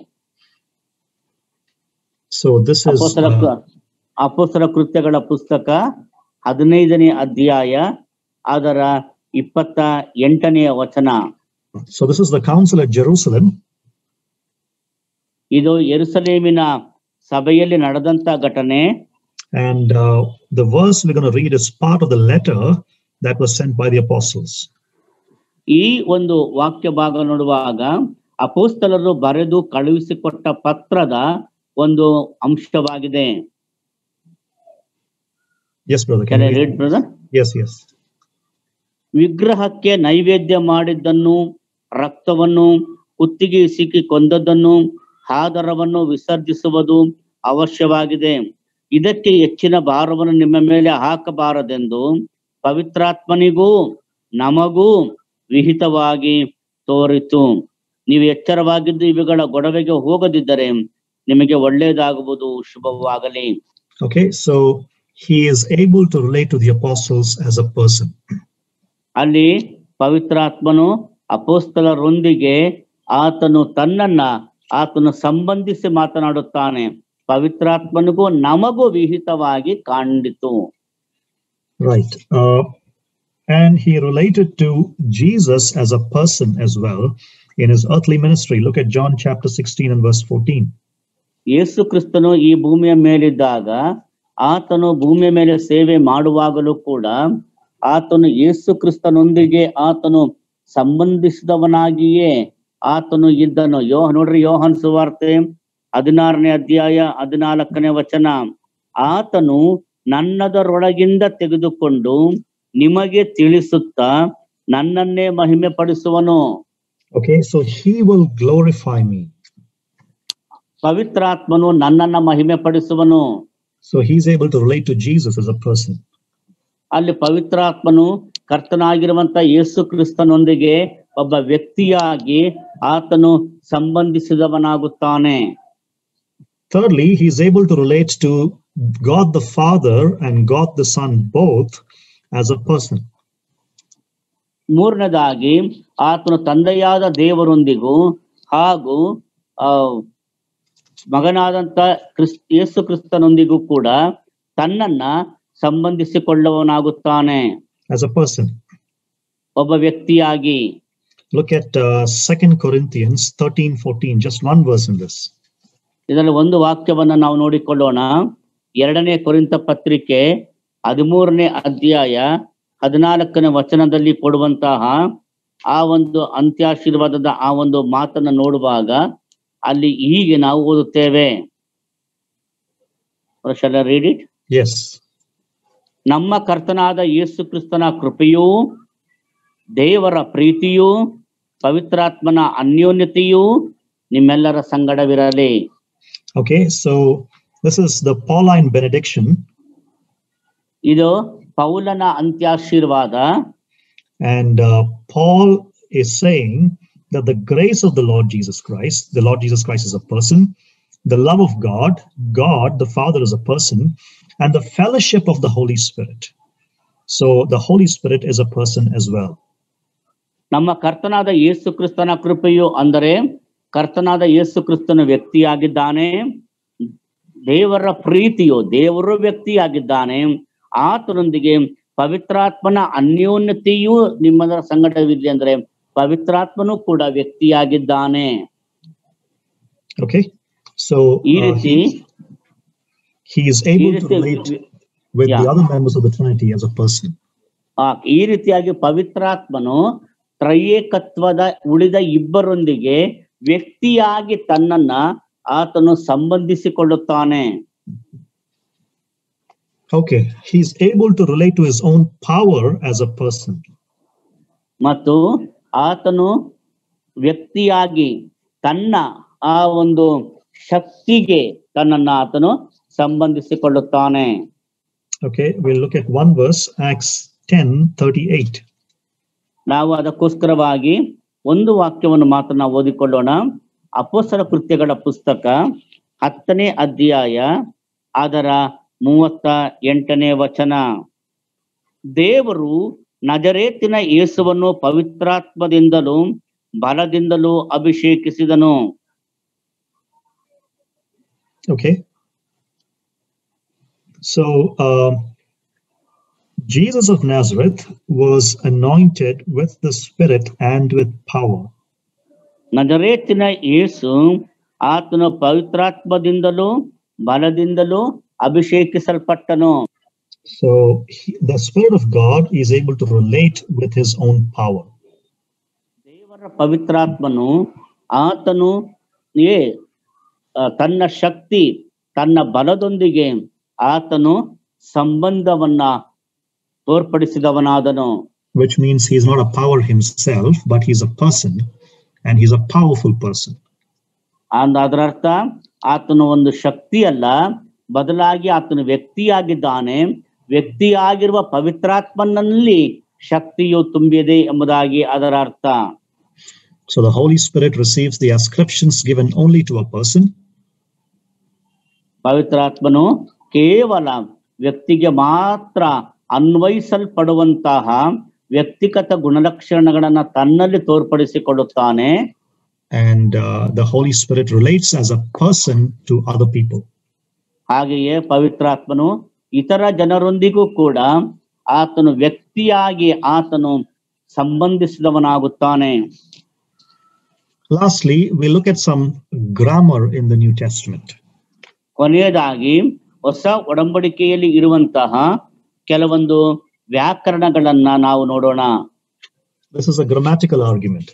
So this is ಅಪೊಸ್ತಲ ಕೃತ್ಯಗಳ ಪುಸ್ತಕ 15ನೇ ಅಧ್ಯಾಯ ಅದರ 28ನೇ ವಚನ. So this is the council at Jerusalem. ಇದು ಯೆರೂಸಲೇಮಿನ ಸಭೆಯಲ್ಲಿ ನಡೆದಂತ ಘಟನೆ. And the verse we're going to read is part of the letter that was sent by the apostles. ಈ ಒಂದು ವಾಕ್ಯ ಭಾಗ ನೋಡುವಾಗ ಅಪೊಸ್ತಲರು ಬರೆದು ಕಳುಹಿಸಿಕೊಟ್ಟ ಪತ್ರದ ಒಂದು ಅಂಶವಾಗಿದೆ. Yes, brother. Can I read, brother? Yes, yes. ವಿಗ್ರಹಕ್ಕೆ ನೈವೇದ್ಯ ಮಾಡಿದ್ದನ್ನು, ರಕ್ತವನ್ನು, ಕುತ್ತಿಗೆ ಸಿಕ್ಕಿ ಕೊಂದದ್ದನ್ನು, ಹಾದರವನ್ನು ವಿಸರ್ಜಿಸುವುದು ಅವಶ್ಯವಾಗಿದೆ. ಇದಕ್ಕೆ ಹೆಚ್ಚಿನ ಭಾರವನ್ನು ನಿಮ್ಮ ಮೇಲೆ ಹಾಕಬಾರದೆಂದು ಪವಿತ್ರಾತ್ಮನಿಗೂ ನಮಗೂ ವಿಹಿತವಾಗಿ ತೋರಿತು. ನೀವು ಎಚ್ಚರವಾಗಿದ್ದು ಇವುಗಳ ಗೊಡವೆಗೆ ಹೋಗದಿದ್ದರೆ ನಿಮಗೆ ಒಳ್ಳೆಯದಾಗುವುದು, ಶುಭವಾಗಲಿ. Okay, so he is able to relate to the apostles as a person. ಅಲ್ಲಿ ಪವಿತ್ರಾತ್ಮನು ಅಪೊಸ್ತಲರೊಂದಿಗೆ ಆತನು ಸಂಬಂಧಿಸಿ ಮಾತನಾಡುತ್ತಾನೆ. ಪವಿತ್ರಾತ್ಮನಿಗೂ ನಮಗೂ ವಿಹಿತವಾಗಿ ಕಂಡಿತು. Right. And he related to Jesus as a person as well in his earthly ministry. Look at John chapter 16 and verse 14. ಯೇಸು ಕ್ರಿಸ್ತನು ಈ ಭೂಮಿಯ ಮೇಲಿದ್ದಾಗ ಆತನು ಭೂಮಿಯ ಮೇಲೆ ಸೇವೆ ಮಾಡುವಾಗಲೂ ಕೂಡ ಆತನು ಯೇಸು ಕ್ರಿಸ್ತನೊಂದಿಗೆ ಆತನು ಸಂಬಂಧಿಸಿದವನಾಗಿಯೇ ಆತನು ಇದ್ದನು. ನೋಡ್ರಿ, ಯೋಹಾನ ಸುವಾರ್ತೆ 16ನೇ ಅಧ್ಯಾಯ 14ನೇ ವಚನ. ಆತನು ನನ್ನದರೊಳಗಿಂದ ತೆಗೆದುಕೊಂಡು ನಿಮಗೆ ತಿಳಿಸುತ್ತಾ ನನ್ನನ್ನೇ ಮಹಿಮೆ ಪಡಿಸುವನು. Okay, so he will glorify me. ಪವಿತ್ರಾತ್ಮನು ನನ್ನನ್ನ ಮಹಿಮೆ ಪಡಿಸುವನು. So he is able to relate to Jesus as a person. ಅಲ್ಲಿ ಪವಿತ್ರಾತ್ಮನು ಕರ್ತನಾಗಿರುವಂತ ಯೇಸು ಕ್ರಿಸ್ತನೊಂದಿಗೆ ಒಬ್ಬ ವ್ಯಕ್ತಿಯಾಗಿ ಆತನು ಸಂಬಂಧಿಸಿದವನಾಗುತ್ತಾನೆ. Thirdly, he is able to relate to God the Father and God the Son both as a person. ಮೂರನೇದಾಗಿ ಆತನು ತಂದೆಯಾದ ದೇವರೊಂದಿಗೂ ಹಾಗೂ ಮಗನಾದಂತ ಯೇಸು ಕ್ರಿಸ್ತನೊಂದಿಗೂ ಕೂಡ ತನ್ನನ್ನ ಸಂಬಂಧಿಸಿಕೊಳ್ಳುವವನಾಗುತ್ತಾನೆ. As a person. ಒಬ್ಬ ವ್ಯಕ್ತಿಯಾಗಿ. Look at 2 Corinthians 13:14, just one verse in this. ಇದರಲ್ಲಿ ಒಂದು ವಾಕ್ಯವನ್ನ ನಾವು ನೋಡಿಕೊಳ್ಳೋಣ. 2ನೇ ಕೊರಿಂಥ ಪತ್ರಿಕೆ 13ನೇ ಅಧ್ಯಾಯ 14ನೇ ವಚನದಲ್ಲಿ ಕೊಡುವಂತಹ ಆ ಒಂದು ಅಂತ್ಯಾಶೀರ್ವಾದದ ಆ ಒಂದು ಮಾತನ್ನ ನೋಡುವಾಗ ಅಲ್ಲಿ ಹೀಗೆ ನಾವು ಓದುತ್ತೇವೆ. Shall I read it? Yes. ನಮ್ಮ ಕರ್ತನಾದ ಯೇಸು ಕ್ರಿಸ್ತನ ಕೃಪೆಯೂ ದೇವರ ಪ್ರೀತಿಯೂ ಪವಿತ್ರಾತ್ಮನ ಅನ್ಯೋನ್ಯತೆಯೂ ನಿಮ್ಮೆಲ್ಲರ ಸಂಗಡವಿರಲಿ. Okay, so this is the Pauline benediction. ಇದು ಪೌಲನ ಅಂತ್ಯಾಶೀರ್ವಾದ. And Paul is saying that the grace of the Lord Jesus Christ is a person, the love of God the Father is a person, and the fellowship of the Holy Spirit. So the Holy Spirit is a person as well. ನಮ್ಮ ಕರ್ತನಾದ ಯೇಸು ಕ್ರಿಸ್ತನ ಕೃಪೆಯು ಅಂದರೆ ಕರ್ತನಾದ ಯೇಸು ಕ್ರಿಸ್ತನ ವ್ಯಕ್ತಿಯಾಗಿದ್ದಾನೆ. ದೇವರ ಪ್ರೀತಿಯು ದೇವರು ವ್ಯಕ್ತಿಯಾಗಿದ್ದಾನೆ. ಆತನೊಂದಿಗೆ ಪವಿತ್ರಾತ್ಮನ ಅನ್ಯೋನ್ಯತೆಯು ನಿಮ್ಮದರ ಸಂಗಡವಿರಲಿ ಅಂದ್ರೆ ಪವಿತ್ರಾತ್ಮನು ಕೂಡ ವ್ಯಕ್ತಿಯಾಗಿದ್ದಾನೆ. Okay, so ಈ ರೀತಿ he is able to relate with the other members of the Trinity as a person. ಈ ರೀತಿಯಾಗಿ ಪವಿತ್ರಾತ್ಮನು ತ್ರೈಏಕತ್ವದ ಉಳಿದ ಇಬ್ಬರೊಂದಿಗೆ ವ್ಯಕ್ತಿಯಾಗಿ ತನ್ನನ್ನ ಆತನು ಸಂಬಂಧಿಸಿಕೊಳ್ಳುತ್ತಾನೆ. Okay, he is able to relate to his own power as a person. ಮತ್ತು ಆತನು ವ್ಯಕ್ತಿಯಾಗಿ ತನ್ನ ಆ ಒಂದು ಶಕ್ತಿಗೆ ತನ್ನನ್ನ ಆತನು ಸಂಬಂಧಿಸಿಕೊಳ್ಳುತ್ತಾನೆ. Okay, we'll look at one verse, Acts 10:38. ನಾವು ಅದಕ್ಕೋಸ್ಕರವಾಗಿ ಒಂದು ವಾಕ್ಯವನ್ನು ಮಾತ್ರ ನಾವು ಓದಿಕೊಳ್ಳೋಣ. ಅಪೊಸ್ತಲ ಕೃತ್ಯಗಳ ಪುಸ್ತಕ 10ನೇ ಅಧ್ಯಾಯ ಅದರ 38ನೇ ವಚನ. ದೇವರು ನಜರೇತಿನ ಯೇಸುವನ್ನು ಪವಿತ್ರಾತ್ಮದಿಂದಲೂ ಬಲದಿಂದಲೂ ಅಭಿಷೇಕಿಸಿದನು. Okay, so Jesus of Nazareth was anointed with the Spirit and with power. ನಜರೇತಿನ ಯೇಸು ಆತನು ಪವಿತ್ರಾತ್ಮದಿಂದಲೂ ಬಲದಿಂದಲೂ ಅಭಿಷೇಕಿಸಲ್ಪಟ್ಟನು. So the Spirit of God is able to relate with his own power. ದೇವರ ಪವಿತ್ರಾತ್ಮನು ಆತನು ತನ್ನ ಶಕ್ತಿ ತನ್ನ ಬಲದೊಂದಿಗೆ ಆತನು ಸಂಬಂಧವನ್ನ ತೋರ್ಪಡಿಸಿದವನಾದನು. Which means he is not a power himself, but he is a person, and he is a powerful person. ಅದರರ್ಥ ಆತನು ಒಂದು ಶಕ್ತಿ ಅಲ್ಲ, ಬದಲಾಗಿ ಆತನು ವ್ಯಕ್ತಿಯಾಗಿದ್ದಾನೆ. ವ್ಯಕ್ತಿಯಾಗಿರುವ ಪವಿತ್ರಾತ್ಮನಲ್ಲಿ ಶಕ್ತಿಯು ತುಂಬಿದೆ ಎಂಬುದಾಗಿ ಅದರ ಅರ್ಥ. So the Holy Spirit receives the ascriptions given only to a person. ಪವಿತ್ರಾತ್ಮನು ಕೇವಲ ವ್ಯಕ್ತಿಗೆ ಮಾತ್ರ ಅನ್ವಯಿಸಲ್ಪಡುವಂತಹ ವ್ಯಕ್ತಿಗತ ಗುಣಲಕ್ಷಣಗಳನ್ನ ತನ್ನಲ್ಲಿ ತೋರ್ಪಡಿಸಿಕೊಳ್ಳುತ್ತಾನೆ. And the Holy Spirit relates as a person to other people. ಹಾಗೆಯೇ ಪವಿತ್ರಾತ್ಮನು ಇತರ ಜನರೊಂದಿಗೂ ಕೂಡ ಆತನು ವ್ಯಕ್ತಿಯಾಗಿ ಆತನು ಸಂಬಂಧಿಸಿದವನಾಗುತ್ತಾನೆ. Lastly, we look at some grammar in the New Testament. ಕೊನೆಯದಾಗಿ ಹೊಸ ಒಡಂಬಡಿಕೆಯಲ್ಲಿ ಇರುವಂತಹ ಕೆಲವೊಂದು ವ್ಯಾಕರಣಗಳನ್ನ ನಾವು ನೋಡೋಣ. This is a grammatical argument.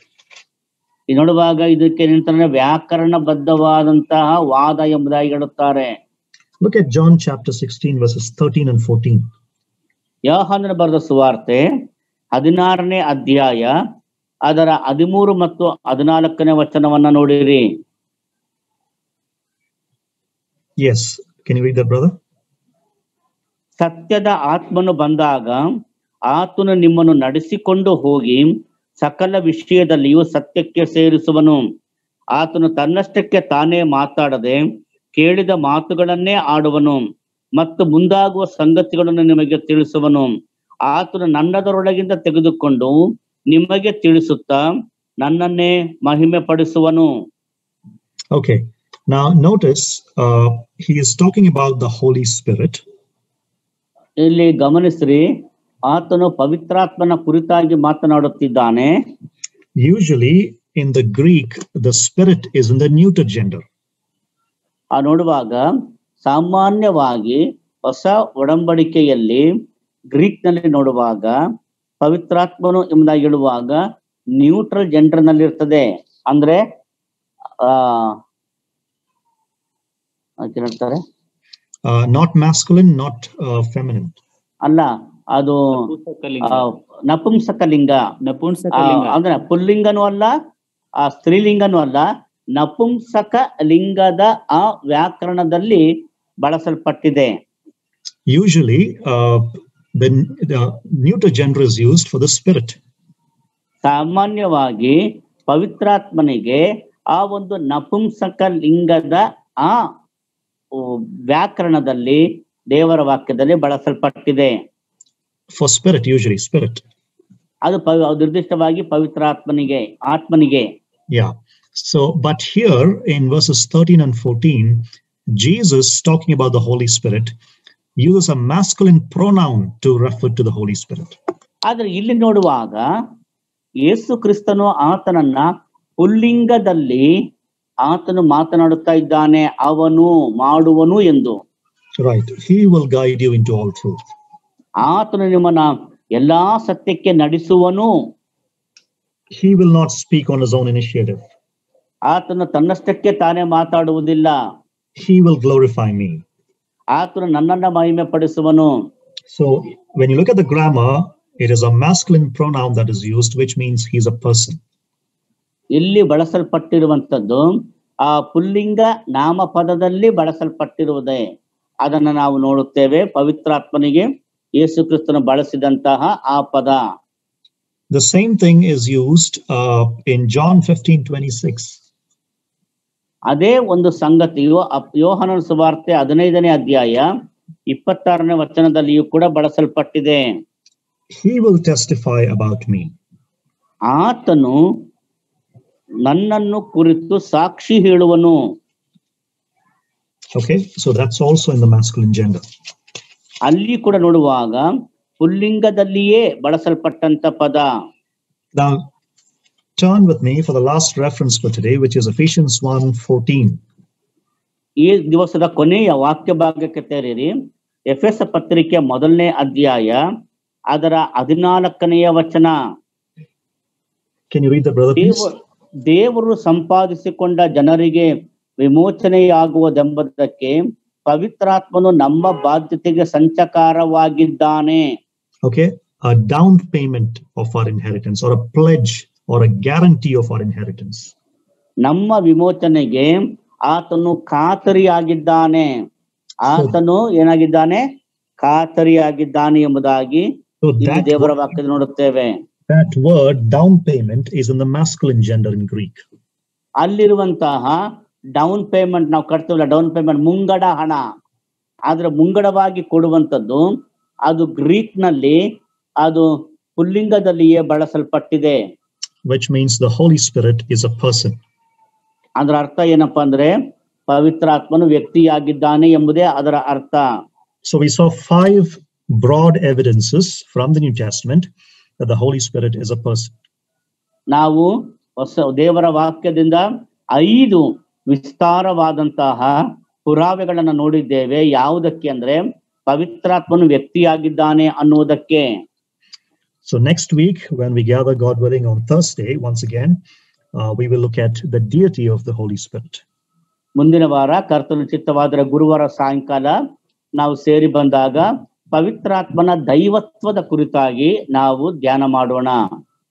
ನೋಡುವಾಗ ಇದಕ್ಕೆ ನಿಂತರ ವ್ಯಾಕರಣಬದ್ಧವಾದಂತಹ ವಾದ ಎಂಬುದಾಗಿ ಹೇಳುತ್ತಾರೆ. Look at John chapter 16 verses 13 and 14. ಯೋಹಾನನ ಬರೆದ ಸುವಾರ್ತೆ 16ನೇ ಅಧ್ಯಾಯ ಅದರ 13 ಮತ್ತು 14ನೇ ವಚನವನ್ನ ನೋಡಿರಿ. Yes. Can you read that, brother? ಸತ್ಯದ ಆತ್ಮನು ಬಂದಾಗ ಆತನು ನಿಮ್ಮನ್ನು ನಡೆಸಿಕೊಂಡು ಹೋಗಿ ಸಕಲ ವಿಷಯದಲ್ಲಿಯೂ ಸತ್ಯಕ್ಕೆ ಸೇರಿಸುವನು. ಆತನು ತನ್ನಷ್ಟಕ್ಕೆ ತಾನೇ ಮಾತಾಡದೆ ಕೇಳಿದ ಮಾತುಗಳನ್ನೇ ಆಡುವನು ಮತ್ತು ಮುಂದಾಗುವ ಸಂಗತಿಗಳನ್ನು ನಿಮಗೆ ತಿಳಿಸುವನು. ಆತನು ನನ್ನದರೊಳಗಿಂದ ತೆಗೆದುಕೊಂಡು ನಿಮಗೆ ತಿಳಿಸುತ್ತಾ ನನ್ನನ್ನೇ ಮಹಿಮೆ ಪಡಿಸುವನು. Okay. Now notice he is talking about the Holy Spirit. ಇಲ್ಲಿ ಗಮನಿಸ್ರಿ, ಆತನು ಪವಿತ್ರಾತ್ಮನ ಕುರಿತಾಗಿ ಮಾತನಾಡುತ್ತಿದ್ದಾನೆ. Usually in the Greek, the Spirit is in the neuter gender. ನೋಡುವಾಗ ಸಾಮಾನ್ಯವಾಗಿ ಹೊಸ ಒಡಂಬಡಿಕೆಯಲ್ಲಿ ಗ್ರೀಕ್ ನಲ್ಲಿ ನೋಡುವಾಗ ಪವಿತ್ರಾತ್ಮನು ಎಂಬುದಾಗಿ ಹೇಳುವಾಗ ನ್ಯೂಟ್ರಲ್ ಜೆಂಡರ್ ನಲ್ಲಿ ಇರ್ತದೆ. ಅಂದ್ರೆ ಹೇಳ್ತಾರೆ not masculine, not feminine. ಅಲ್ಲ, ಅದು ನಪುಂಸಕಲಿಂಗ. ಅಂದ್ರೆ ಪುಲ್ಲಿಂಗನೂ ಅಲ್ಲ, ಸ್ತ್ರೀಲಿಂಗನೂ ಅಲ್ಲ, ನಪುಂಸಕ ಲಿಂಗದ ಆ ವ್ಯಾಕರಣದಲ್ಲಿ ಬಳಸಲ್ಪಟ್ಟಿದೆ. Usually the neuter gender is used for the Spirit. ಸಾಮಾನ್ಯವಾಗಿ ಪವಿತ್ರಾತ್ಮನಿಗೆ ಆ ಒಂದು ನಪುಂಸಕ ಲಿಂಗದ ಆ ವ್ಯಾಕರಣದಲ್ಲಿ ದೇವರ ವಾಕ್ಯದಲ್ಲಿ ಬಳಸಲ್ಪಟ್ಟಿದೆ. For spirit, usually spirit. ಅದು ನಿರ್ದಿಷ್ಟವಾಗಿ ಪವಿತ್ರಾತ್ಮನಿಗೆ, ಆತ್ಮನಿಗೆ. Yeah. So, but here in verses 13 and 14, Jesus, talking about the Holy Spirit, uses a masculine pronoun to refer to the Holy Spirit. ಆದ್ರೆ ಇಲ್ಲಿ ನೋಡುವಾಗ ಯೇಸು ಕ್ರಿಸ್ತನು ಆತನನ್ನ ಪುಲ್ಲಿಂಗದಲ್ಲಿ ಆತನು ಮಾತನಾಡುತ್ತಾ ಇದ್ದಾನೆ, ಅವನು ಮಾಡುವನು ಎಂದು. Right. He will guide you into all truth. ಆತನು ನಿಮ್ಮನ್ನ ಎಲ್ಲಾ ಸತ್ಯಕ್ಕೆ ನಡೆಸುವನು. He will not speak on his own initiative. ಆತನು ತನ್ನಷ್ಟಕ್ಕೆ ತಾನೇ ಮಾತಾಡುವುದಿಲ್ಲ. He will glorify me. ಆತನು ನನ್ನನ್ನ ಮಹಿಮೆ ಪಡಿಸುವನು. So when you look at the grammar, it is a masculine pronoun that is used, which means he's a person. ಇಲ್ಲಿ ಬಳಸಲ್ಪಟ್ಟಿರುವಂತದ್ದು ಆ ಪುಲ್ಲಿಂಗ ನಾಮಪದದಲ್ಲಿ ಬಳಸಲ್ಪಟ್ಟಿರುವುದೇ. ಅದನ್ನು ನಾವು ನೋಡುತ್ತೇವೆ ಪವಿತ್ರಾತ್ಮನಿಗೆ ಯೇಸು ಕ್ರಿಸ್ತನು ಬಳಸಿದಂತಹ ಆ ಪದ. The same thing is used in John 15:26. ಅದೇ ಒಂದು ಸಂಗತಿಯು ಯೋಹಾನನ ಸುವಾರ್ತೆ 15ನೇ ಅಧ್ಯಾಯ 26ನೇ ವಚನದಲ್ಲಿಯೂ ಕೂಡ ಬಳಸಲ್ಪಟ್ಟಿದೆ. He will testify about me. ಆತನು ನನ್ನನ್ನು ಕುರಿತು ಸಾಕ್ಷಿ ಹೇಳುವನು. Okay, so that's also in the masculine gender. ಅಲ್ಲಿ ಕೂಡ ನೋಡುವಾಗ ಪುಲ್ಲಿಂಗದಲ್ಲಿಯೇ ಬಳಸಲ್ಪಟ್ಟಂತ ಪದ. Now turn with me for the last reference for today, which is Ephesians 1:14. ಈ ದಿವಸದ ಕೊನೆಯ ವಾಕ್ಯ ಭಾಗಕ್ಕೆ ತೆರೆಯಿರಿ. ಎಫೆಸ ಪತ್ರಿಕೆ 1ನೇ ಅಧ್ಯಾಯ ಅದರ 14ನೇ ವಚನ. Can you read that, brother, please? ದೇವರು ಸಂಪಾದಿಸಿಕೊಂಡ ಜನರಿಗೆ ವಿಮೋಚನೆಯಾಗುವುದೆಂಬುದಕ್ಕೆ ಪವಿತ್ರಾತ್ಮನು ನಮ್ಮ ಬಾಧ್ಯತೆಗೆ ಸಂಚಕಾರವಾಗಿದ್ದಾನೆ. Okay, a down payment of our inheritance, or a pledge or a guarantee of our inheritance. ನಮ್ಮ ವಿಮೋಚನೆಗೆ ಆತನು ಖಾತರಿಯಾಗಿದ್ದಾನೆ. ಆತನು ಏನಾಗಿದ್ದಾನೆ? ಖಾತರಿಯಾಗಿದ್ದಾನೆ ಎಂಬುದಾಗಿ ದೇವರ ವಾಕ್ಯದಲ್ಲಿ ನೋಡುತ್ತೇವೆ. That word down payment is in the masculine gender in Greek. ಅಲ್ಲಿರುವಂತಹ ಡೌನ್ ಪೇಮೆಂಟ್ ನಾವು ಕಟ್ತೀವಲ್ಲ, ಡೌನ್ ಪೇಮೆಂಟ್ ಮುಂಗಡ ಹಣ, ಆದ್ರೆ ಮುಂಗಡವಾಗಿ ಕೊಡುವಂಥದ್ದು ಅದು ಗ್ರೀಕ್ ನಲ್ಲಿ ಅದು ಪುಲ್ಲಿಂಗದಲ್ಲಿಯೇ ಬಳಸಲ್ಪಟ್ಟಿದೆ. Which means the Holy Spirit is a person. ಅದರ ಅರ್ಥ ಏನಪ್ಪಾ ಅಂದ್ರೆ ಪವಿತ್ರಾತ್ಮನು ವ್ಯಕ್ತಿಯಾಗಿದ್ದಾನೆ ಎಂಬುದೇ ಅದರ ಅರ್ಥ. So we saw 5 broad evidences from the New Testament that the Holy Spirit is a person. ನಾವು ಹೊಸ ದೇವರ ವಾಕ್ಯದಿಂದ 5 ವಿಸ್ತಾರವಾದಂತಹ ಪುರಾವೆಗಳನ್ನು ನೋಡಿದ್ದೇವೆ. ಯಾವುದಕ್ಕೆ ಅಂದ್ರೆ ಪವಿತ್ರಾತ್ಮನು ವ್ಯಕ್ತಿಯಾಗಿದ್ದಾನೆ ಅನ್ನುವುದಕ್ಕೆ. So next week, when we gather, God willing, on Thursday, once again, we will look at the deity of the Holy Spirit. ಮುಂದಿನ ವಾರ ಕರ್ತನ ಚಿತ್ತವಾದರೆ ಗುರುವಾರ ಸಾಯಂಕಾಲ ನಾವು ಸೇರಿ ಬಂದಾಗ ಪವಿತ್ರಾತ್ಮನ ದೈವತ್ವದ ಕುರಿತಾಗಿ ನಾವು ಧ್ಯಾನ ಮಾಡೋಣ.